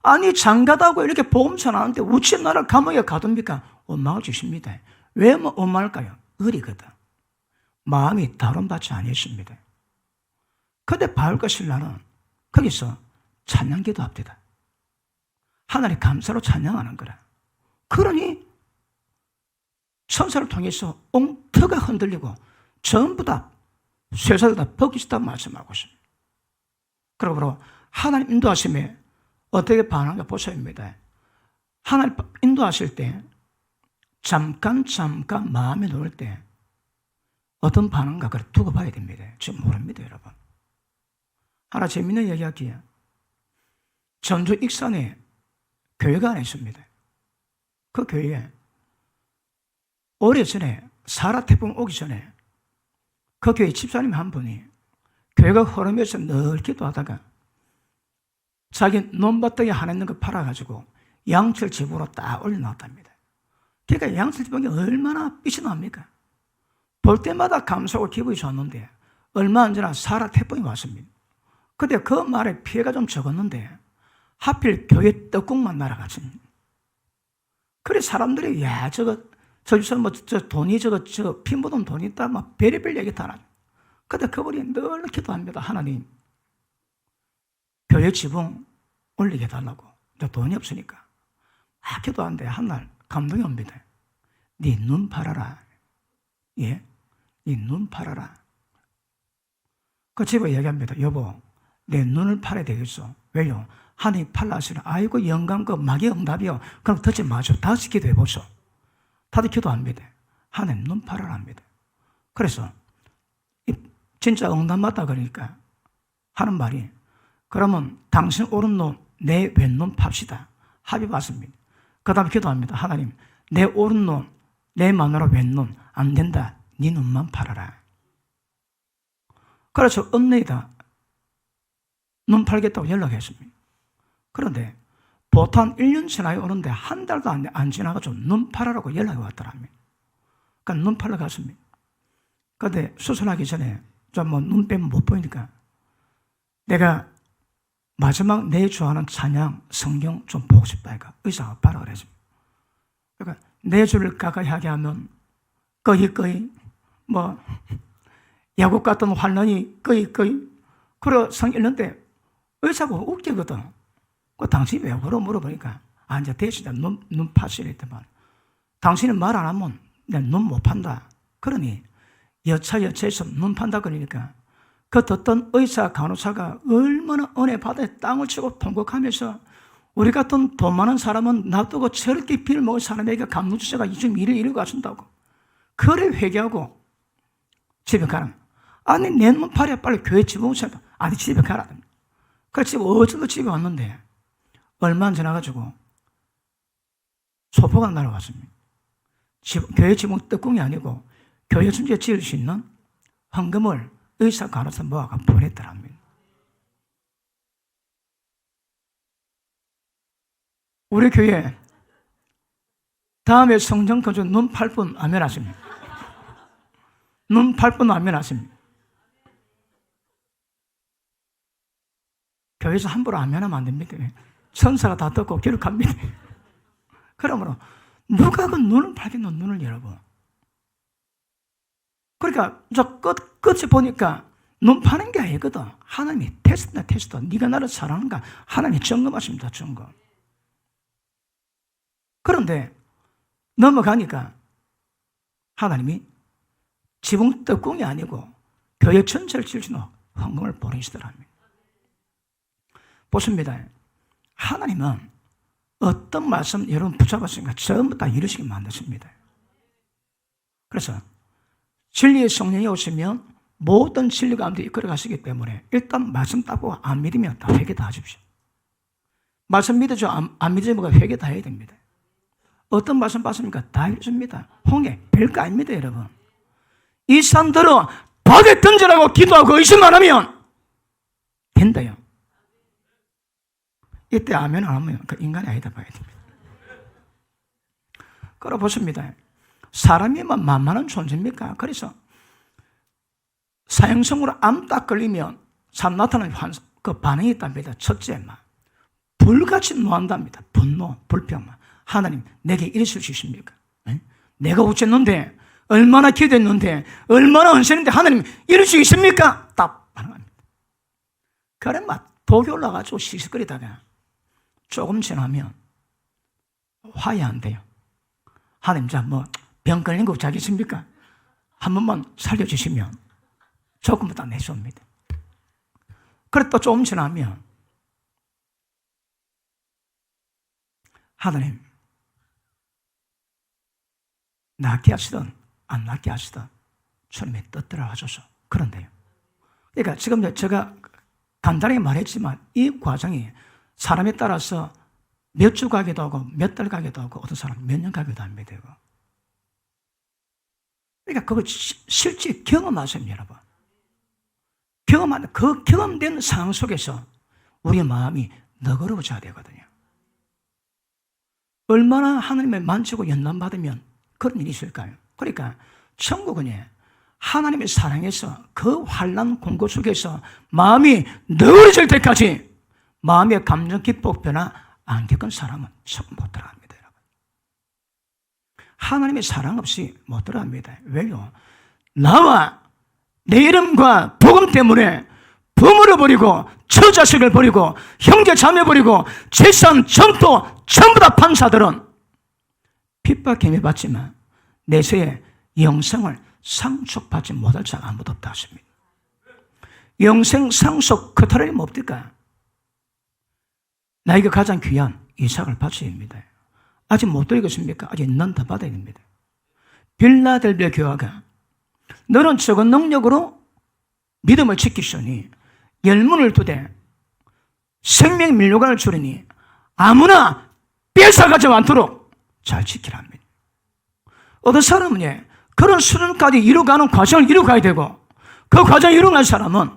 아니 장가다고 이렇게 보험사 나는데 우치 나를 감옥에 가둡니까? 원망을 주십니다. 왜 원망할까요? 의리거든. 마음이 다름받지 아니했습니다. 그런데 바울과 실라는 거기서 찬양기도 합니다. 하나님 감사로 찬양하는 거라. 그러니 천사를 통해서 옹터가 흔들리고 전부 다 쇠사들 다 벗기시다 말씀하고 있습니다. 그러므로 하나님 인도하심에 어떻게 반응하는가 보셔야합니다. 하나님 인도하실 때 잠깐 마음이 놓을 때 어떤 반응인가 그걸 두고 봐야 됩니다. 지금 모릅니다, 여러분. 하나 재밌는 얘기 할게요. 전주 익산에 교회가 하나 있습니다. 그 교회에 오래전에 사라 태풍 오기 전에 그 교회 집사님 한 분이 교회가 흐르면서 늘 기도하다가 자기 논밭에 하나 있는 거 팔아가지고 양철 집으로 딱 올려놨답니다. 그러니까 양철 집이 얼마나 빛이 납니까? 볼 때마다 감사하고 기분이 좋았는데 얼마 안 지나 사라 태풍이 왔습니다. 근데 그 말에 피해가 좀 적었는데 하필 교회 떡국만 날아갔습니다. 그래 사람들이 야 저거 저 집사 저 돈이 저 피 묻은 돈이 있다 막 별의별 얘기 다 나죠. 근데 그분이 늘 기도합니다. 하나님 교회 지붕 올리게 해달라고. 돈이 없으니까 기도하는데 한날 감동이 옵니다. 네 눈 팔아라. 예, 네 눈 팔아라. 그 집에 얘기합니다. 여보 내 눈을 팔아야 되겠어. 왜요? 하나님 팔라 하시라. 아이고 영감 그 마귀 응답이요. 그럼 듣지 마죠. 다시 기도해 보소. 다들 기도합니다. 하나님 눈 팔아라 합니다. 그래서 진짜 응답 맞다 그러니까 하는 말이 그러면 당신 오른눈 내 왼눈 팝시다. 합의 받습니다. 그 다음에 기도합니다. 하나님 내 오른눈 내 마누라 왼눈 안 된다. 네 눈만 팔아라. 그래서 읍내에다 눈 팔겠다고 연락했습니다. 그런데 보통 1년 지나야 오는데 한 달도 안 지나가지고 눈 팔아라고 연락이 왔더랍니다. 그러니까 눈 팔러 갔습니다. 그런데 수술하기 전에 좀 눈 빼면 못 보이니까 내가 마지막 내 좋아하는 찬양 성경 좀 보고 싶다 니까 의사가 바라 그랬습니다. 그러니까 내 주를 가까이 하게 하면 거의 뭐 야곱 같은 환란이 거의 그러 성 읽는데 의사가 웃기거든. 그 당신이 왜 그러 물어보니까 이제 대신 눈 파시려 했더만 당신은 말 안 하면 내 눈 못 판다. 그러니 여차에서 눈 판다 그러니까 그 듣던 의사 간호사가 얼마나 은혜 받아 땅을 치고 통곡하면서 우리 같은 돈 많은 사람은 놔두고 저렇게 피를 먹은 사람에게 감동 주사가 지금 일을 이루고 가신다고. 그래 회개하고 집에 가라. 아니 내 눈 팔이야 빨리 교회 집에 오셔도 아니 집에 가라. 그래서 어쩌다 집에 왔는데 얼마 안 지나가지고 소포가 날아왔습니다. 교회 지붕 떡궁이 아니고 교회 춤제 지을 수 있는 헌금을 의사 간호사 모아가 보냈더랍니다. 우리 교회 다음에 성령 거주 눈 8분 아멘 하십니다. 눈 8분 아멘 하십니다. 교회에서 함부로 아멘 하면 안 됩니다. 천사가 다 듣고 기록합니다. 그러므로 누가 그 눈을 팔겠노 눈을 여러분. 그러니까 저 끝에 보니까 눈 파는 게 아니거든. 하나님이 테스트. 네가 나를 사랑하는가? 하나님이 점검하십니다. 점검. 그런데 넘어가니까 하나님이 지붕 떡궁이 아니고 교회 전체를 지을 수 있는 헌금을 보내시더랍니다. 보십니다. 하나님은 어떤 말씀 여러분 붙잡았으니까 전부 다 이루시게 만드십니다. 그래서 진리의 성령이 오시면 모든 진리 가운데 이끌어 가시기 때문에 일단 말씀 따고 안 믿으면 다 회개 다 하십시오. 말씀 믿어줘 안 믿으면 회개 다 해야 됩니다. 어떤 말씀 받습니까? 다 해줍니다. 홍해 별거 아닙니다, 여러분. 이 사람들은 바닥에 던지라고 기도하고 의심만 하면 된다요. 이때 아멘 안 하면 그 인간이 아니다 봐야 됩니다. 끌어보십니다. 사람이 뭐 만만한 존재입니까? 그래서 사형성으로 암 딱 걸리면 참 나타나는 그 반응이 있답니다. 첫째, 불같이 노한답니다. 분노, 불평. 하나님, 내게 이러실 수 있습니까? 네? 내가 어쨌는데, 얼마나 기도했는데, 얼마나 헌신했는데, 하나님, 이럴 수 있습니까? 딱 반응합니다. 그래, 독이 올라가지고 씩씩거리다가 조금 지나면 화해 안 돼요. 하나님, 병 걸린 거 자기십니까? 한 번만 살려주시면 조금 더 내줍니다. 그래, 또 조금 지나면 하나님, 낫게 하시든 안 낫게 하시든 주님의 뜻대로 하소서. 그런데요. 그러니까 지금 제가 간단하게 말했지만 이 과정이 사람에 따라서 몇 주 가기도 하고 몇 달 가기도 하고 어떤 사람은 몇 년 가기도 합니다. 그러니까 그걸 실제 경험하세요, 여러분. 그 경험된 상황 속에서 우리의 마음이 너그러워져야 되거든요. 얼마나 하나님의 만지고 연단받으면 그런 일이 있을까요? 그러니까 천국은 하나님의 사랑에서 그 환난 공고 속에서 마음이 너그러질 때까지 마음의 감정 기복 변화 안 겪은 사람은 천국 못 들어갑니다. 여러분. 하나님의 사랑 없이 못 들어갑니다. 왜요? 나와 내 이름과 복음 때문에 부모를 버리고 처자식을 버리고 형제 자매 버리고 재산 전토 전부 다 판사들은 핍박 개미 받지만 내세에 영생을 상속받지 못할 자가 아무도 없다 하십니다. 영생 상속 그 타락이 뭡니까? 나에게 가장 귀한 이삭을 바쳐야 됩니다. 아직 못 드리겠습니까? 아직 넌 더 받아야 됩니다. 빌라델비아 교회가 너는 적은 능력으로 믿음을 지키시니 열문을 두되 생명 밀려관을 주리니 아무나 뺏어가지 않도록 잘 지키라 합니다. 어떤 사람은 그런 수준까지 이루어가는 과정을 이루어가야 되고 그 과정을 이루어간 사람은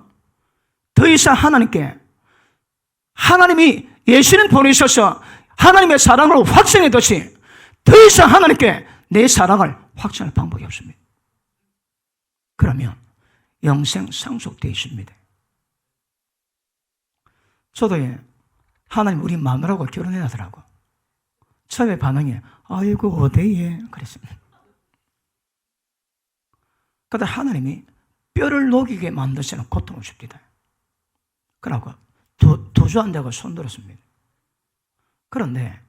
더 이상 하나님이 예수님 보내셔서 하나님의 사랑으로 확증했듯이 더 이상 하나님께 내 사랑을 확증할 방법이 없습니다. 그러면 영생 상속되어 있습니다. 저도 하나님 우리 마누라하고 결혼해야 하더라고. 처음에 반응이 아이고 어때예 그랬습니다. 그러다 하나님이 뼈를 녹이게 만드시는 고통을 줍니다. 그러고 두 주 안 되고 손들었습니다. 그런데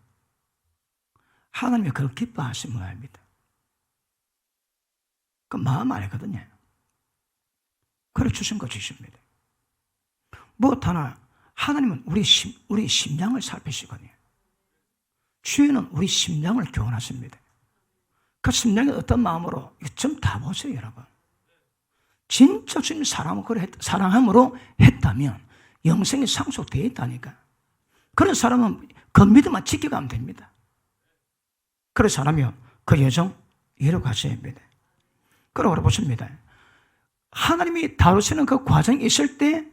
하나님이 그걸 기뻐하신 모양입니다. 그 마음 아니거든요. 그래 주신 거 주십니다. 무엇 하나 하나님은 우리 심장을 살피시거든요. 주인은 우리 심장을 교훈하십니다. 그 심장이 어떤 마음으로 좀 다 보세요, 여러분. 진짜 주님 사랑함으로 했다면 영생이 상속되어 있다니까. 그런 사람은 그 믿음만 지켜가면 됩니다. 그런 사람이요 그 여정 이뤄가셔야 합니다. 그러고 보십니다. 하나님이 다루시는 그 과정이 있을 때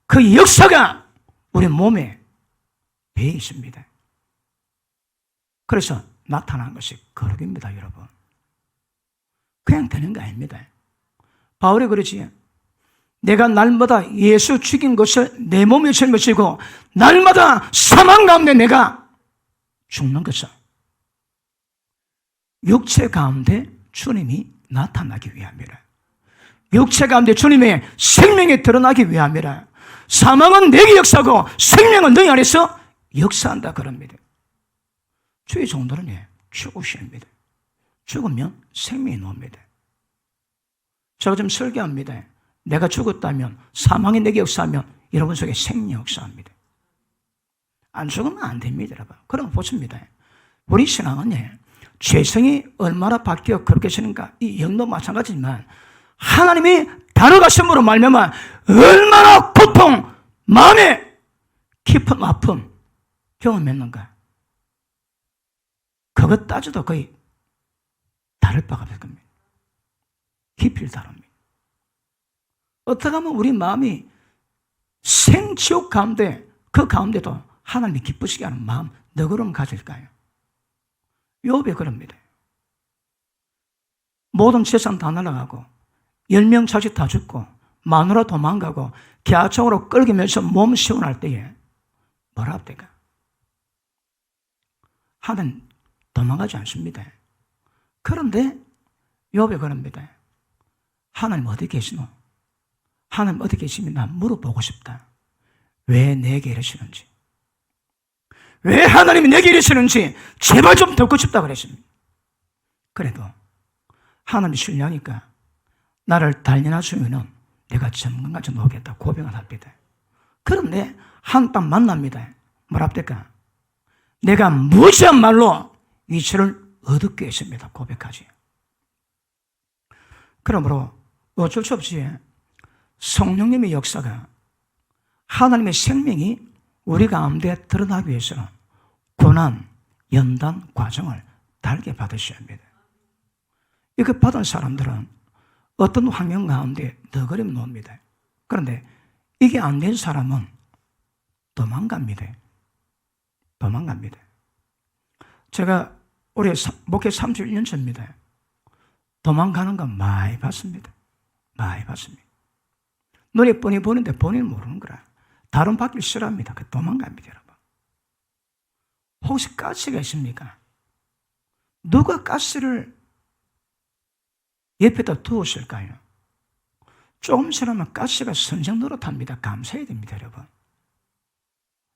그 역사가 우리 몸에 배에 있습니다. 그래서 나타난 것이 거룩입니다, 여러분. 그냥 되는 거 아닙니다. 바울이 그러지. 내가 날마다 예수 죽인 것을 내 몸에 짊어지고 날마다 사망 가운데 내가 죽는 것을 육체 가운데 주님이 나타나기 위함이라. 육체 가운데 주님의 생명이 드러나기 위함이라. 사망은 내게 역사하고 생명은 너희 안에서 역사한다 그럽니다. 주의 종들은 죽으십니다. 죽으면 생명이 나옵니다. 제가 좀 설교합니다. 내가 죽었다면 사망이 내게 역사하면 여러분 속에 생명이 역사합니다. 안 죽으면 안 됩니다, 여러분. 그럼 보십니다. 우리 신앙은 죄성이 얼마나 바뀌어 그렇게 되는가 이 영도 마찬가지지만 하나님이 다뤄가심으로 말미암아 얼마나 고통, 마음에 깊은 아픔 경험했는가. 그것 따져도 거의 다를 바가 없을 겁니다. 깊이를 다룹니다. 어떻게 하면 우리 마음이 생지옥 가운데 그 가운데도 하나님이 기쁘시게 하는 마음 너그러움 가질까요? 욥이 그럽니다. 모든 재산 다 날아가고 10명 자식 다 죽고 마누라 도망가고 기아총으로 끌기면서 몸 시원할 때에 뭐라 합니까? 하나님 도망가지 않습니다. 그런데 욥이 그럽니다. 하나님 어디 계시노? 하나님 어디 계시면 나 물어보고 싶다. 왜 내게 이러시는지, 왜 하나님이 내게 이러시는지 제발 좀 듣고 싶다 그랬습니다. 그래도 하나님이 신뢰하니까 나를 단련하시면 내가 전문가처럼 놓겠다 고백을 합니다. 그런데 한 땀 만납니다. 뭐랍니까? 내가 무지한 말로 위치를 얻게 했습니다. 고백하지. 그러므로 어쩔 수 없이 성령님의 역사가 하나님의 생명이 우리 가운데 드러나기 위해서는 고난, 연단 과정을 달게 받으셔야 합니다. 이거 받은 사람들은 어떤 환경 가운데 너그림 놓습니다. 그런데 이게 안 된 사람은 도망갑니다. 도망갑니다. 제가 올해 목회 31년 차입니다. 도망가는 건 많이 봤습니다. 많이 봤습니다. 눈에 뻔히 보는데 본인은 모르는 거라. 다른 받기 싫어합니다. 그 도망갑니다, 여러분. 혹시 가스가 있습니까? 누가 가스를 옆에다 두었을까요? 조금 지나면 가스가 선생 노릇합니다. 감사해야 됩니다, 여러분.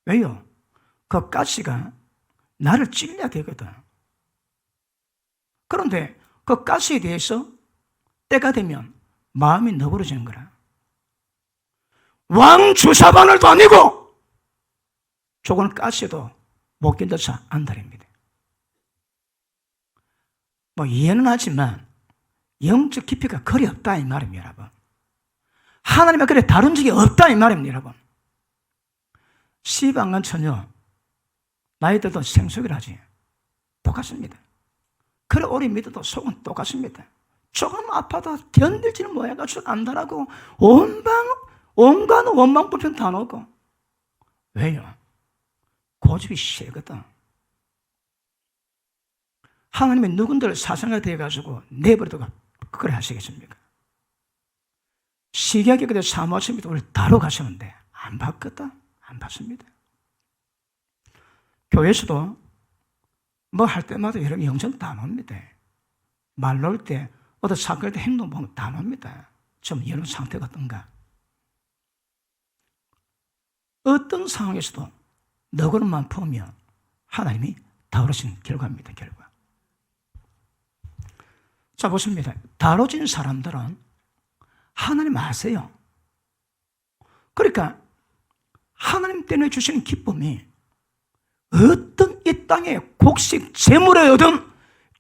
왜요? 그 가스가 나를 찔려야 되거든. 그런데 그 가스에 대해서 때가 되면 마음이 너그러지는 거라. 왕 주사바늘도 아니고 조금 가스도 못 견뎌서 안달입니다. 뭐 이해는 하지만 영적 깊이가 거리 없다 이 말입니다, 여러분. 하나님과 그래 다룬 적이 없다 이 말입니다, 여러분. 시방간 처녀 나이들도 생소기를 하지. 똑같습니다. 그래 오래 믿어도 속은 똑같습니다. 조금 아파도 견딜지는 뭐해가지고 안달하고 온갖 원망불평 다 놓고. 왜요? 고집이 세거든. 하나님의 누군들 사상가 돼가지고 내버려두고 그래 하시겠습니까? 시기하게 그대 사모하십니다. 우리 다루 가시는데 안 받거든. 안 받습니다. 교회에서도 뭐 할 때마다 여러분 영전 다 놉니다. 말 놓을 때 어떤 사건할 때 행동 보면 다 놉니다. 좀 이런 상태가 어떤가? 어떤 상황에서도 너그름만 품으면 하나님이 다루신 결과입니다. 결과. 자 보십니다. 다뤄진 사람들은 하나님 아세요. 그러니까 하나님 때문에 주시는 기쁨이 어떤 이 땅의 곡식 재물에 얻은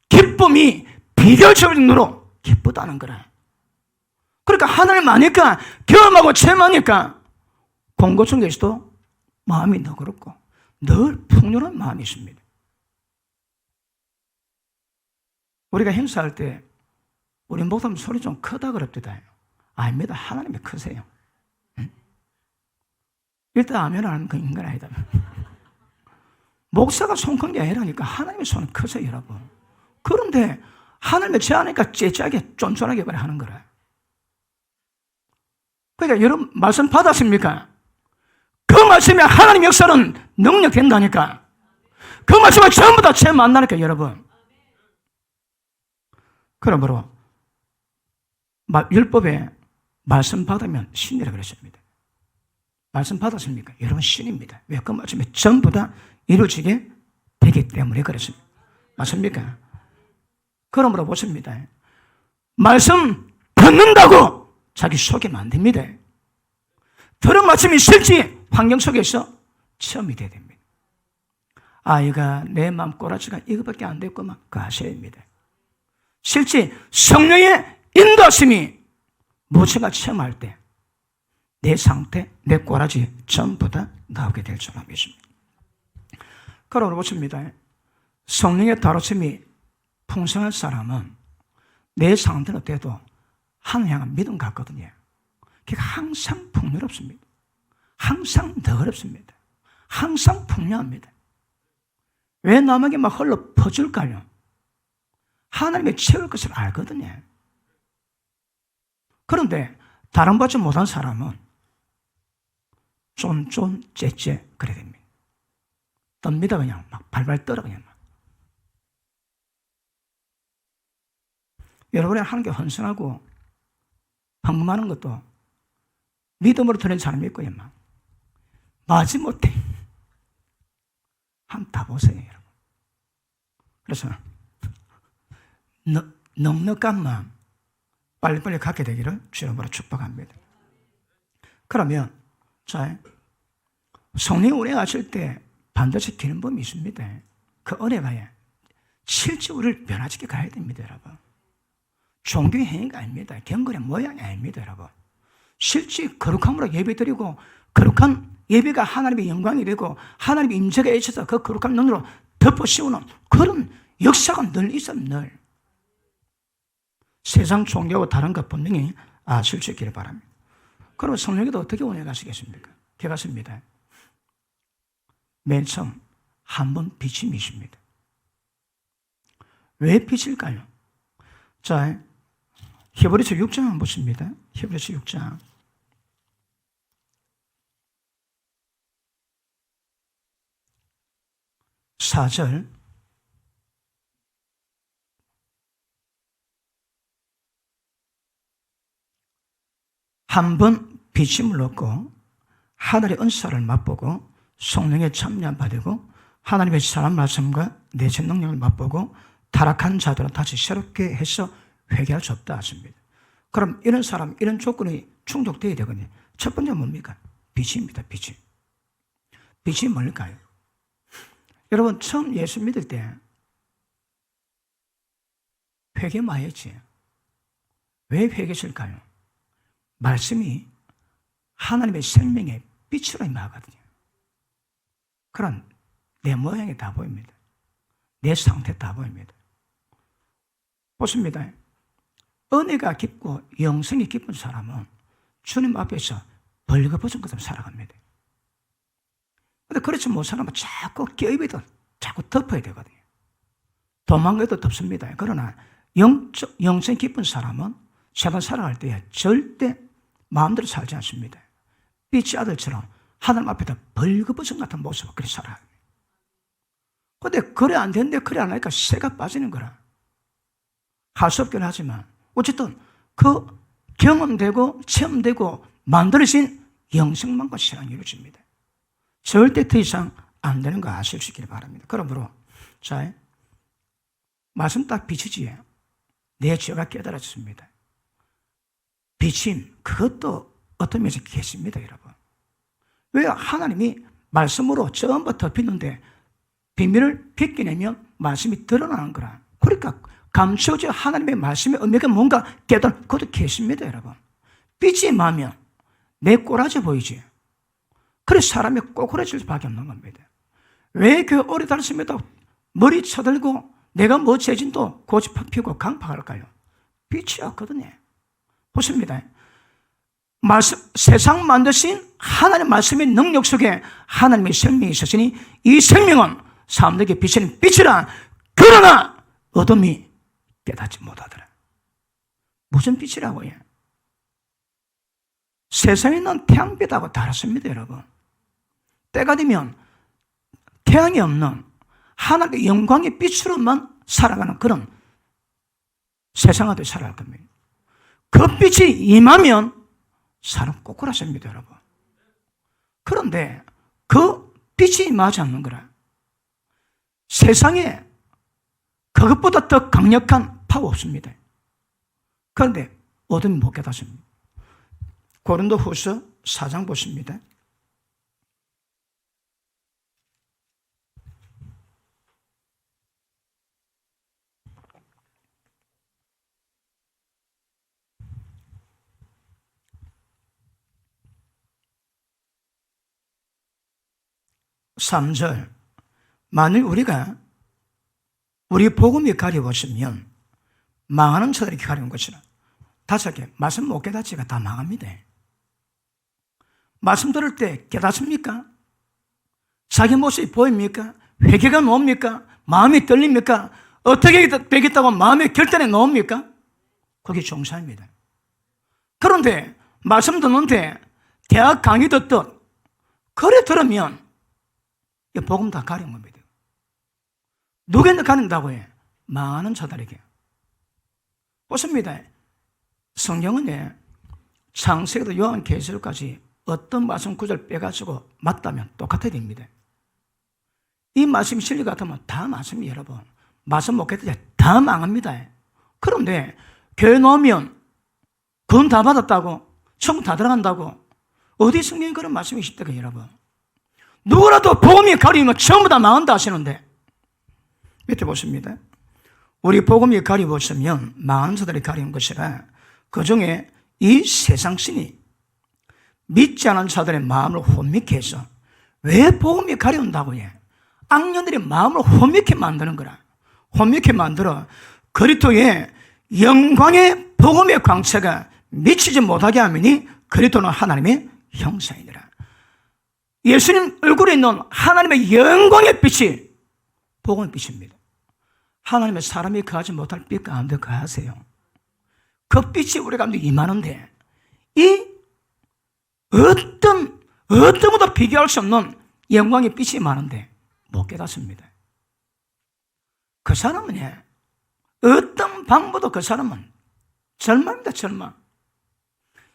기쁨이 비교적으로 기쁘다는 거라. 그러니까 하나님 아니까 경험하고 체험하니까 공고중에서도 마음이 너그럽고 늘 풍요로운 마음이 있습니다. 우리가 행사할 때 우리 목사님 소리 좀 크다 그럽니다. 아닙니다. 하나님이 크세요. 응? 일단 아멘 안 하면 그 인간 아니다. 목사가 손 큰 게 아니라니까 하나님의 손은 크세요, 여러분. 그런데 하나님의 제하니까 째째하게 쫀쫀하게 그래 하는 거라. 그러니까 여러분 말씀 받았습니까? 그 말씀에 하나님 역사는 능력된다니까. 그 말씀을 전부 다 제 만나니까 여러분. 그러므로 율법에 말씀 받으면 신이라 그랬습니다. 말씀 받았습니까? 여러분 신입니다. 왜? 그 말씀에 전부 다 이루어지게 되기 때문에 그랬습니다. 맞습니까? 그러므로 보십니다. 말씀 듣는다고 자기 속이면 안 됩니다. 들은 말씀이 실제 환경 속에서 체험이 돼야 됩니다. 아이가 내 마음 꼬라지가 이거밖에 안 됐구만. 그거 아셔야 됩니다. 실제 성령의 인도하심이 무엇인가 체험할 때 내 상태, 내 꼬라지 전부 다 나오게 될 줄 믿습니다. 그러므로 보십니다. 성령의 다루심이 풍성한 사람은 내 상태는 어때도 하나님 향한 믿음 같거든요. 그러니까 항상 풍요롭습니다. 항상 너그럽습니다. 항상 풍요합니다. 왜 남에게 막 흘러 퍼줄까요? 하나님이 채울 것을 알거든요. 그런데 다른 받지 못한 사람은 쫀쫀 째째 그래 됩니다. 떱니다. 그냥 막 발발 떨어 그냥. 여러분이 하는 게 헌신하고 방문하는 것도 믿음으로 드는 사람이 있고요. 막 마지못해 한번 다 보세요, 여러분. 그래서 넉넉한 마음 빨리빨리 갖게 되기를 주님으로 축복합니다. 그러면 자, 성령 은혜 가실 때 반드시 기는 법이 있습니다. 그 은혜가 실제 우리를 변화시켜 가야 됩니다, 여러분. 종교의 행위가 아닙니다. 경건의 모양이 아닙니다, 여러분. 실제 거룩함으로 예배드리고 거룩한 예배가 하나님의 영광이 되고 하나님의 임재가 있어서 그 거룩한 눈으로 덮어씌우는 그런 역사가 늘 있어요, 늘. 세상 종교하고 다른 것 분명히 아실 수 있기를 바랍니다. 그럼 성령께도 어떻게 은혜 가시겠습니까? 개가십니다. 맨 처음 한 번 비침이십니다. 왜 비칠까요? 자, 히브리서 6장 한번 보십니다. 히브리서 6장. (4절) 한 번 비침을 얻고 하늘의 은사를 맛보고 성령의 참여를 받고 하나님의 사람 말씀과 내적 능력을 맛보고 타락한 자들은 다시 새롭게 해서 회개할 수 없다 하십니다. 그럼 이런 사람, 이런 조건이 충족되어야 되거든요. 첫 번째 뭡니까? 빛입니다. 빛이. 빛이 뭘까요? 여러분 처음 예수 믿을 때 회개 많이 했지. 왜 회개했을까요? 말씀이 하나님의 생명의 빛으로 임하거든요. 그럼 내 모양이 다 보입니다. 내 상태 다 보입니다. 보십니다. 은혜가 깊고 영성이 깊은 사람은 주님 앞에서 벌거벗은 것처럼 살아갑니다. 그런데 그렇지 못한 사람은 자꾸 껴입어도 자꾸 덮어야 되거든요. 도망가도 덮습니다. 그러나 영성이 깊은 사람은 세상 살아갈 때 절대 마음대로 살지 않습니다. 빛의 아들처럼 하나님 앞에다 벌거벗은 같은 모습으로 그렇게 살아요. 그런데 그래 안 되는데 그래 안 하니까 새가 빠지는 거라. 할 수 없긴 하지만 어쨌든 그 경험되고 체험되고 만들어진 영생만과 신앙이 이루어집니다. 절대 더 이상 안 되는 거 아실 수 있기를 바랍니다. 그러므로 자, 말씀 딱 비치지 내 죄가 깨달아졌습니다. 비침 그것도 어떤 면에서 계십니다, 여러분. 왜 하나님이 말씀으로 전부 덮이는데 비밀을 벗겨내면 말씀이 드러나는 거라. 그러니까 감춰져 하나님의 말씀의 의미가 뭔가 깨달은 그것도 계십니다, 여러분. 빛이 임하면 내 꼬라지 보이지. 그래서 사람이 꼬꾸라질 수밖에 없는 겁니다. 왜 그 오래 다녔습니다 머리 쳐들고 내가 뭐 재진도 고집팍 피우고 강팍할까요? 빛이 없거든요. 보십니다. 세상 만드신 하나님의 말씀의 능력 속에 하나님의 생명이 있으시니 이 생명은 사람들에게 비치는 빛이라. 그러나 어둠이 깨닫지 못하더라. 무슨 빛이라고요? 세상에 있는 태양빛하고 다릅니다, 여러분. 때가 되면 태양이 없는 하나님의 영광의 빛으로만 살아가는 그런 세상아들 살아갈 겁니다. 그 빛이 임하면 사람 꼬꾸라집니다, 여러분. 그런데 그 빛이 임하지 않는 거라. 세상에 그것보다 더 강력한 파워 없습니다. 그런데 어둠이 못 깨닫습니다. 고린도후서 4장 보십니다. (3절) 만일 우리 복음이 가려웠으면 망하는 자들이 가려운 것이라. 다시 할게. 말씀 못 깨닫지가 다 망합니다. 말씀 들을 때 깨닫습니까? 자기 모습이 보입니까? 회개가 나옵니까? 마음이 떨립니까? 어떻게 되겠다고 마음의 결단에 놓습니까? 그게 종사입니다. 그런데 말씀 듣는데 대학 강의 듣듯 그래 들으면 이 복음 다 가린 겁니다. 누구한테 가린다고 해? 많은 자들에게. 보십니다. 성경은 창세기도 요한계시록까지 어떤 말씀 구절 빼가지고 맞다면 똑같아야 됩니다. 이 말씀이 진리 같으면 다 말씀이 여러분 말씀 못했을 때 다 망합니다. 그런데 교회 나오면 돈 다 받았다고 천국 다 들어간다고 어디 성경에 그런 말씀이 있습니까 여러분? 누구라도 복음이 가리면 전부 다 망한다 하시는데 밑에 보십니다. 우리 복음이 가리웠으면 망하는 자들이 가린 것이라 그 중에 이 세상신이 믿지 않은 자들의 마음을 혼미케 해서 왜 복음이 가려운다고 해? 악년들이 마음을 혼미케 만드는 거라. 혼미케 만들어 그리스도의 영광의 복음의 광채가 미치지 못하게 하면이 그리스도는 하나님의 형상이니라. 예수님 얼굴에 있는 하나님의 영광의 빛이 복음의 빛입니다. 하나님의 사람이 거하지 못할 빛 가운데 거하세요. 그 빛이 우리 가운데 임하는데 이 어떤 것도 비교할 수 없는 영광의 빛이 많은데 못 깨닫습니다. 그 사람은 어떤 방법도 그 사람은 절망입니다. 절망.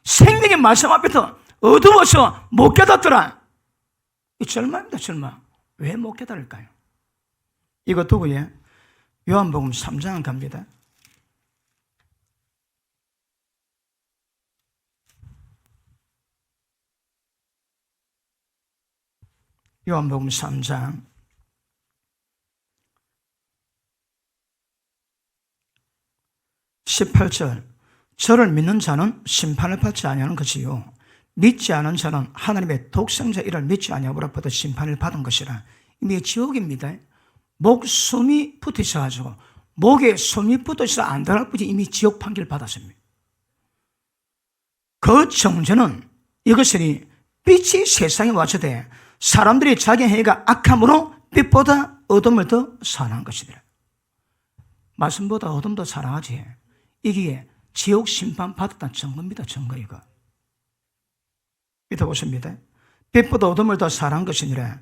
생명의 말씀 앞에서 어두워서 못 깨닫더라. 이 절망입니다. 절망. 왜 못 깨달을까요? 이거 두고요. 요한복음 3장 갑니다. 요한복음 3장 18절 저를 믿는 자는 심판을 받지 아니하는 것이요 믿지 않은 자는 하나님의 독생자 이를 믿지 아니하고로부터 심판을 받은 것이라. 이미 지옥입니다. 목숨이 붙으셔가지고 목에 숨이 붙어서 안 들어갈 뿐이 이미 지옥 판결 받았습니다. 그 정죄는 이것이 빛이 세상에 와서되 사람들이 자기 행위가 악함으로 빛보다 어둠을 더 사랑한 것이더라. 말씀보다 어둠 더 사랑하지. 이게 지옥 심판 받았다는 증거입니다. 증거 이거. 밑에 보십니다. 빛보다 어둠을 더 사랑한 것이니라.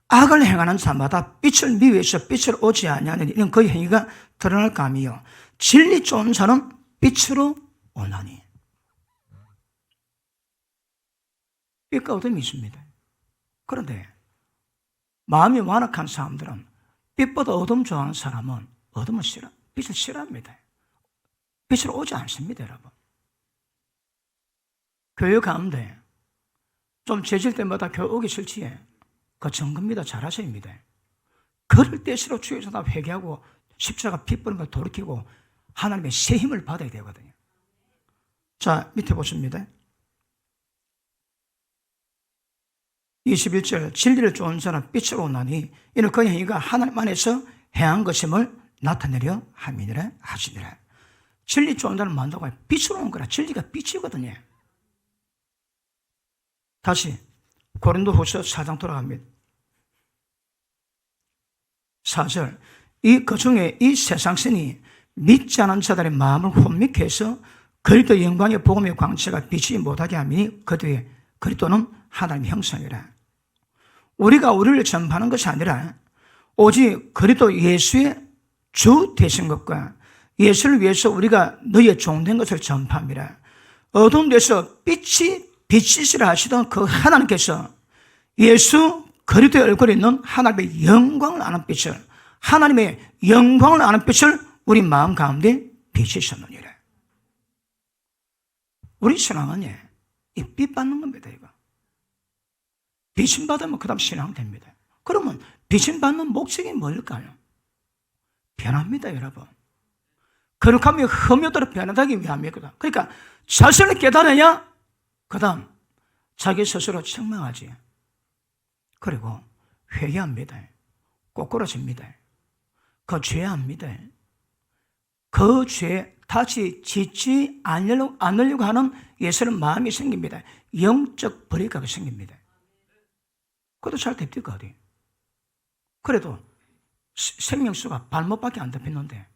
악을 행하는 자마다 빛을 미워해서 빛을 오지 아니하는 이는 그 행위가 드러날 감이요 진리 좋은 자는 빛으로 오나니. 빛과 어둠이 있습니다. 그런데 마음이 완악한 사람들은 빛보다 어둠 좋아하는 사람은 어둠을 빛을 싫어합니다. 빛을 오지 않습니다. 여러분. 교회 가운데 좀 죄질 때마다 교회 오기 싫지에 그 증거입니다. 잘하셔야입니다. 그럴 때일수록 주에서 다 회개하고 십자가 피 뿌린 걸 돌이키고 하나님의 새 힘을 받아야 되거든요. 자, 밑에 보십니다. 21절 진리를 좋아하는 자는 빛으로 오나니 이는 그 행위가 하나님 안에서 행한 것임을 나타내려 함이니라 하시니라. 진리 좋아하는 자는 만다고 해요. 빛으로 온 거라. 진리가 빛이거든요. 다시 고린도후서 4장 돌아갑니다. 4절 그 중에 이 세상신이 믿지 않은 자들의 마음을 혼미케 해서 그리스도 영광의 복음의 광채가 비치지 못하게 하니 그 뒤에 그리스도는 하나님의 형상이라. 우리가 우리를 전파하는 것이 아니라 오직 그리스도 예수의 주 되신 것과 예수를 위해서 우리가 너희의 종된 것을 전파합니다. 어두운 데서 빛이 빛이시라 하시던 그 하나님께서 예수 그리스도의 얼굴에 있는 하나님의 영광을 아는 빛을 하나님의 영광을 아는 빛을 우리 마음 가운데 비치셨느니라. 우리 신앙은 이 빛 받는 겁니다. 이거 빛을 받으면 그 다음 신앙 됩니다. 그러면 빛을 받는 목적이 뭘까요? 변합니다. 여러분. 거룩함이 흠유대로 변하기 위함이거든. 그러니까 자신을 깨달아야 그 다음 자기 스스로 책망하지. 그리고 회개합니다. 꼬꾸라집니다. 그 죄합니다. 그 죄 다시 짓지 않으려고 하는 예수는 마음이 생깁니다. 영적 불의가 생깁니다. 그것도 잘 됩니까? 어디? 그래도 생명수가 발목밖에 안 덮였는데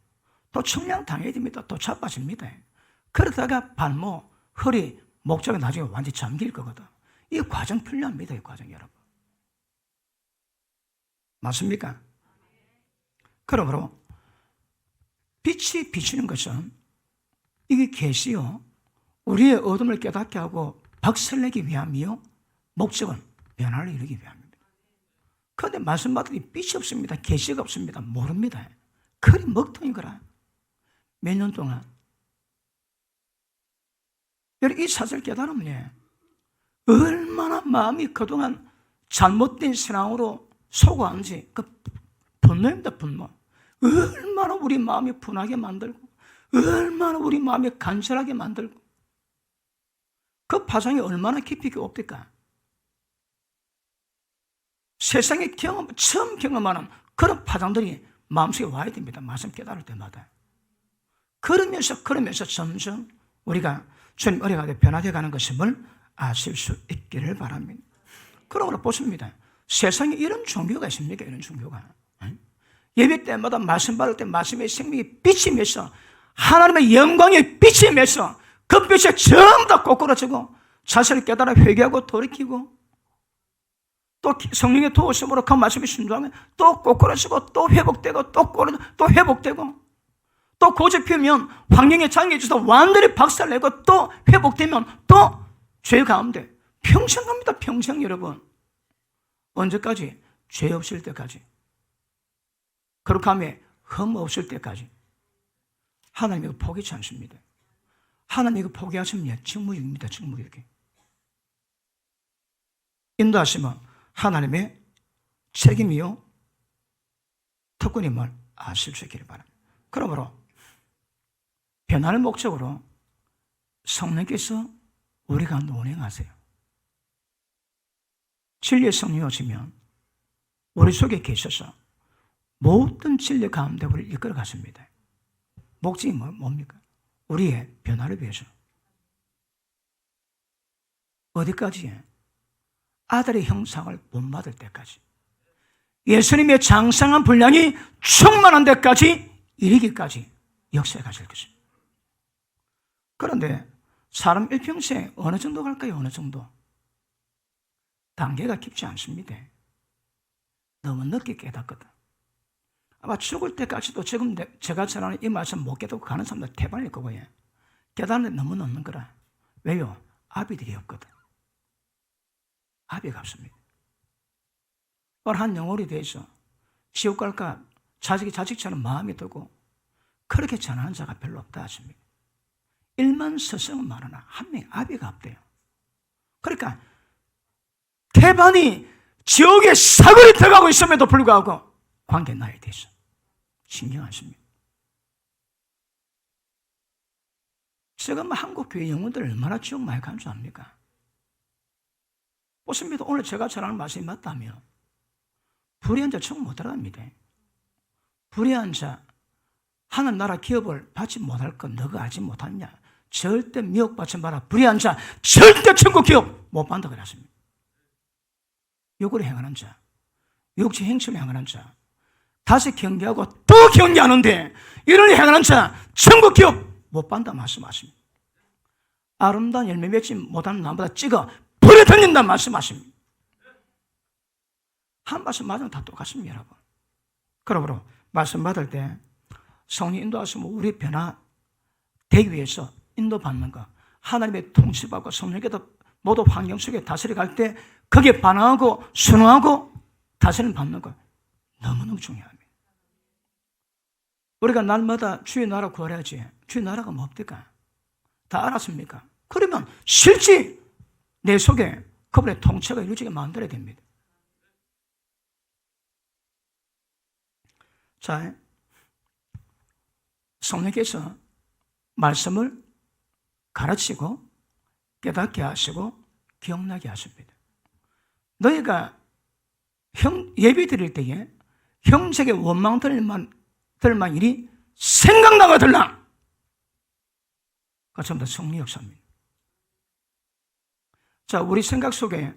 또 청량당해야 됩니다. 또 자빠집니다. 그러다가 발목, 허리, 목젖이 나중에 완전히 잠길 거거든. 이 과정 필요합니다. 이 과정 여러분. 맞습니까? 그러므로 빛이 비추는 것은 이게 계시요 우리의 어둠을 깨닫게 하고 박살내기 위함이요 목적은 변화를 이루기 위함입니다. 그런데 말씀 받더니 빛이 없습니다. 계시가 없습니다. 모릅니다. 그리 먹통인 거라. 몇 년 동안 여러분 이 사실을 깨달으면 얼마나 마음이 그동안 잘못된 신앙으로 속아왔는지 그 분노입니다. 분노. 얼마나 우리 마음이 분하게 만들고 얼마나 우리 마음이 간절하게 만들고 그 파장이 얼마나 깊이 없을까. 세상에 처음 경험하는 그런 파장들이 마음속에 와야 됩니다. 말씀 깨달을 때마다. 그러면서 점점 우리가 주님 어려가게 변화되어 가는 것임을 아실 수 있기를 바랍니다. 그러므로 보십니다. 세상에 이런 종교가 있습니까? 이런 종교가. 예배 때마다 말씀 받을 때 말씀의 생명이 빛이 맺어 하나님의 영광의 빛이 맺어 그 빛에 전부 다 꼬꾸라지고 자신을 깨달아 회개하고 돌이키고 또 성령의 도우심으로 그 말씀에 순종하면 또 꼬꾸라지고 또 회복되고 또 회복되고 또 고집피면 환경에 장애해져서 완전히 박살내고 또 회복되면 또 죄 가운데 평생 갑니다. 평생 여러분. 언제까지? 죄 없을 때까지. 그렇게 하면 흠 없을 때까지. 하나님이 이거 포기치 않습니다. 하나님이 이거 포기하시면 직무유기입니다. 직무유기. 인도하시면 하나님의 책임이요 특권임을 아실 수 있기를 바랍니다. 그러므로 변화를 목적으로 성령께서 우리가 운행하세요. 진리의 성령이 오시면 우리 속에 계셔서 모든 진리 가운데 우리를 이끌어 가십니다. 목적이 뭡니까? 우리의 변화를 위해서. 어디까지? 아들의 형상을 본받을 때까지. 예수님의 장성한 분량이 충만한 데까지 이르기까지 역사에 가실 것입니다. 그런데 사람 일평생 어느 정도 갈까요? 어느 정도? 단계가 깊지 않습니다. 너무 늦게 깨닫거든. 아마 죽을 때까지도 지금 제가 전하는 이 말씀 못 깨닫고 가는 사람들 대박일 거고요. 깨닫는 데 너무 늦는 거라. 왜요? 아비들이 없거든. 아비가 없습니다. 오늘 한 영혼이 돼서 지옥 갈까 자식이 자식처럼 마음이 들고 그렇게 전하는 자가 별로 없다 하십니다. 일만 스승은 많으나 한 명이 아비가 없대요. 그러니까 태반이 지옥에 사거리 들어가고 있음에도 불구하고 관계 나에 대해서 신경 안 씁니다. 지금 한국 교회 영혼들 얼마나 지옥 많이 간 줄 압니까? 보십니다. 오늘 제가 전하는 말씀이 맞다면 불의한 자 천국 못 들어갑니다. 불의한 자 하늘나라 기업을 받지 못할 것 너가 알지 못하느냐? 절대 미혹받지 마라. 불의한 자 절대 천국 기업 못 받는다 그랬습니다. 욕을 행하는 자, 욕지 행실을 행하는 자, 다시 경계하고 또 경계하는데 이런 행하는 자 천국 기업 못 받는다 말씀하십니다. 아름다운 열매 맺지 못하는 나무보다 찍어 불에 던진다 말씀하십니다. 한 말씀 맞으면 다 똑같습니다, 여러분. 그러므로 말씀 받을 때 성령 인도하시면 우리 변화 되기 위해서 인도받는 것, 하나님의 통치받고 성령께서 모두 환경 속에 다스려 갈 때 거기에 반응하고 순응하고 다스림 받는 것 너무너무 중요합니다. 우리가 날마다 주의 나라 구하려야지 주의 나라가 뭡니까? 다 알았습니까? 그러면 실제 내 속에 그분의 통치가 이루어지게 만들어야 됩니다. 자, 성령께서 말씀을 가르치고 깨닫게 하시고 기억나게 하십니다. 너희가 예배 드릴 때에 형제에게 원망 들만 일이 생각나가 들라. 그가 전부 다 성령 역사입니다. 자, 우리 생각 속에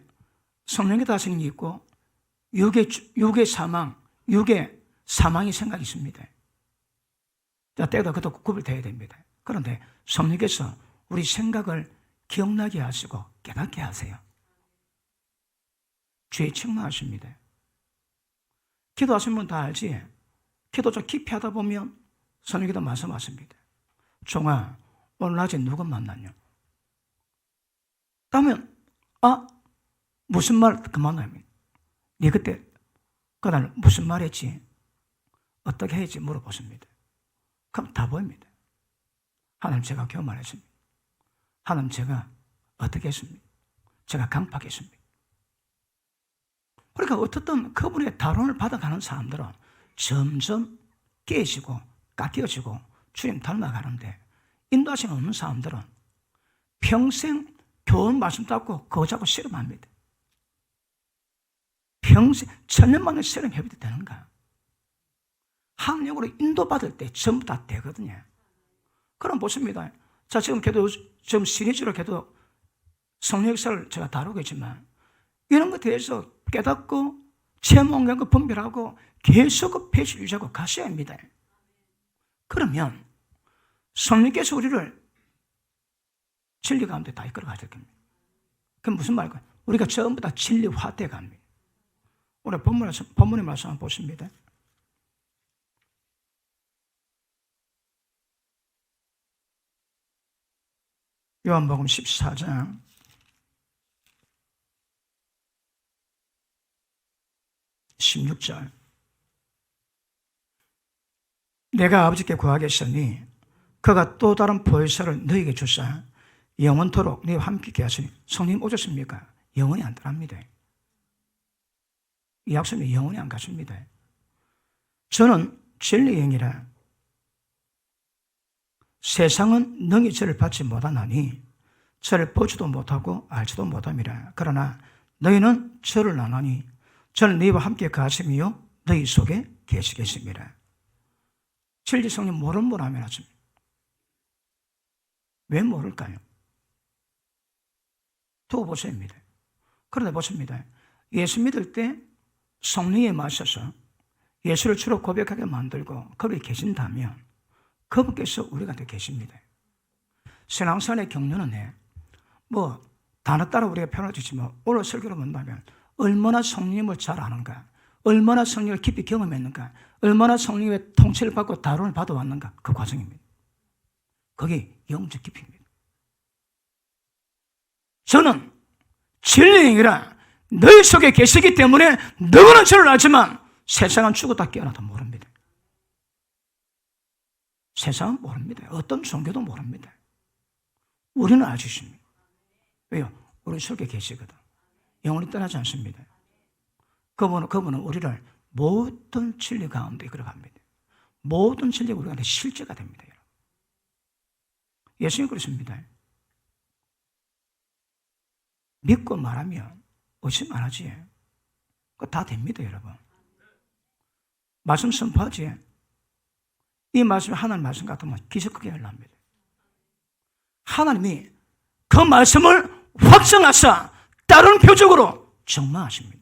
성령의 다스림이 있고 육의 사망, 육의 사망의 생각이 있습니다. 때가 그것도 구별되어야 됩니다. 그런데 성령께서 우리 생각을 기억나게 하시고 깨닫게 하세요. 죄에 책망하십니다. 기도하시는 분 다 알지? 기도 좀 깊이 하다 보면 성령께서 말씀하십니다. 종아, 오늘 낮에 누구 만났냐? 그러면 무슨 말 그만하면 네 그때 그날 무슨 말 했지? 어떻게 했지? 물어보십니다. 그럼 다 보입니다. 하나님 제가 교만했습니다. 하나님 제가 어떻게 했습니까? 제가 강팍했습니다. 그러니까 어떻든 그분의 다론을 받아가는 사람들은 점점 깨지고 깎여지고 주님 닮아가는데 인도하심 없는 사람들은 평생 교훈 말씀 잡고 그거 잡고 씨름합니다. 평생 천년만에 씨름해도 되는가? 학력으로 인도받을 때 전부 다 되거든요. 그럼 보십니다. 자, 지금 시리즈로 성령 역사를 제가 다루고 있지만 이런 것에 대해서 깨닫고 체험한 거 분별하고 계속 그 패시를 유지하고 가셔야 합니다. 그러면 성령께서 우리를 진리 가운데 다 이끌어 가실 겁니다. 그럼 무슨 말일까요? 우리가 전부 다 진리화돼 갑니다. 오늘 본문의 말씀 한번 보십니다. 요한복음 14장 16절. 내가 아버지께 구하겠으니 그가 또 다른 보혜사를 너희에게 주사 영원토록 너희와 함께 하시니. 성령 오셨습니까? 영원히 안 떠납니다. 이 약속이 영원히 안 가십니다. 저는 진리의 영이라 세상은 능히 저를 받지 못하나니 저를 보지도 못하고 알지도 못함이라. 그러나 너희는 저를 아나니 저는 너희와 함께 가심이요 너희 속에 계시겠습니다. 진리 성령 모르는 분 하면 하십니다. 왜 모를까요? 두고 보십니다. 그런데 보십니다. 예수 믿을 때 성령에 마셔서 예수를 주로 고백하게 만들고 거기에 계신다면 그분께서 우리한테 계십니다. 신앙생활의 경륜은 단어 따라 우리가 표현할 수 있지만 오늘 설교를 본다면 얼마나 성령님을 잘 아는가, 얼마나 성령을 깊이 경험했는가, 얼마나 성령의 통치를 받고 다름을 받아왔는가, 그 과정입니다. 그게 영적 깊이입니다. 저는 진리의 영이라 너희 속에 계시기 때문에 누구는 저를 알지만 세상은 죽었다 깨어나도 모릅니다. 세상은 모릅니다. 어떤 종교도 모릅니다. 우리는 아시십니다. 왜요? 우리 속에 계시거든. 영원히 떠나지 않습니다. 그분은 우리를 모든 진리 가운데 이끌어갑니다. 모든 진리가 우리한테 실제가 됩니다. 예수님 그렇습니다. 믿고 말하면 의심 안 하지. 그거 다 됩니다, 여러분. 말씀 선포하지. 이 말씀이 하나님 말씀 같으면 기적하게 일어납니다. 하나님이 그 말씀을 확정하사 다른 표적으로 증명하십니다.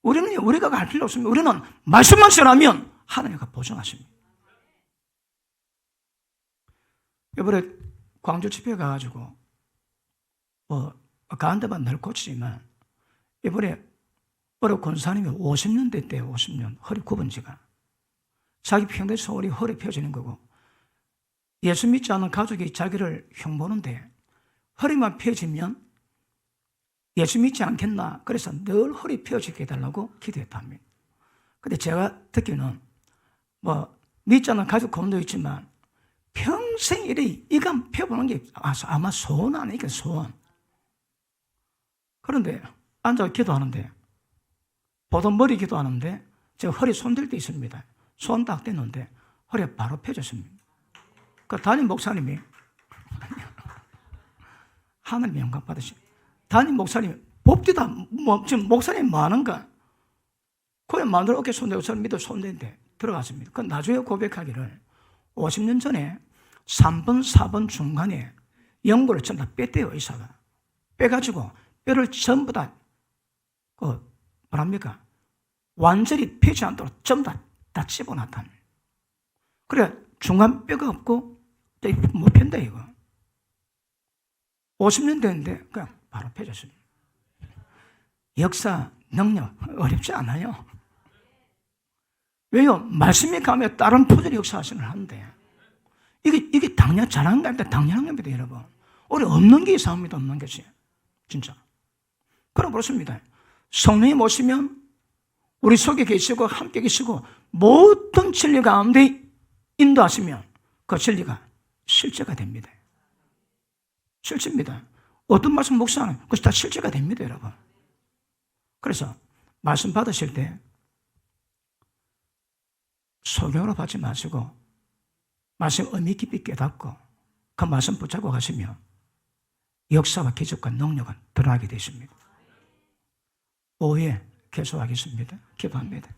우리가 갈 필요 없습니다. 우리는 말씀만 전하면 하나님과 보증하십니다. 이번에 광주 집회 가가지고 가는 데만 늘 고치지만 이번에 어느 권사님이 50년 됐대요. 50년 허리 굽은 지가. 자기 평생 소원이 허리 펴지는 거고 예수 믿지 않는 가족이 자기를 흉보는데 허리만 펴지면 예수 믿지 않겠나. 그래서 늘 허리 펴지게 해달라고 기도했답니다. 근데 제가 듣기는 믿지 않는 가족 고민도 있지만 평생 이래 이감 펴보는 게 아마 소원 아니겠 소원. 그런데 앉아 기도하는데 보통 머리 기도하는데 제가 허리 손댈 때 있습니다. 손 딱 댔는데 허리가 바로 펴졌습니다. 그 담임 목사님이 하나님 영광 받으시. 담임 목사님이 법디다 지금 목사님 뭐 하는가? 그냥 마누라 어깨 손대고 저는 믿어 손댄데 들어갔습니다. 그 나중에 고백하기를 50년 전에 3번, 4번 중간에 연골을 전부 다 뺐대요, 의사가. 빼가지고 뼈를 전부 다, 완전히 펴지 않도록 전부 다 다 집어넣다. 그래 중간 뼈가 없고 못 편다 이거. 50년 됐는데 그냥 바로 펴졌습니다. 역사, 능력 어렵지 않아요. 왜요? 말씀이 가면 다른 푸들이 역사하시는 하는데 이게 당연 잘하는 게 아니라 당연한 겁니다, 여러분. 우리 없는 게 이상합니다, 없는 것이. 진짜. 그럼 그렇습니다. 성령이 모시면 우리 속에 계시고 함께 계시고 모든 진리 가운데 인도하시면 그 진리가 실제가 됩니다. 실제입니다. 어떤 말씀 목사는 그것이 다 실제가 됩니다, 여러분. 그래서 말씀 받으실 때 소경으로 받지 마시고 말씀 의미 깊이 깨닫고 그 말씀 붙잡고 가시면 역사와 기적과 능력은 드러나게 되십니다. 오후에 계속하겠습니다. 기도합니다.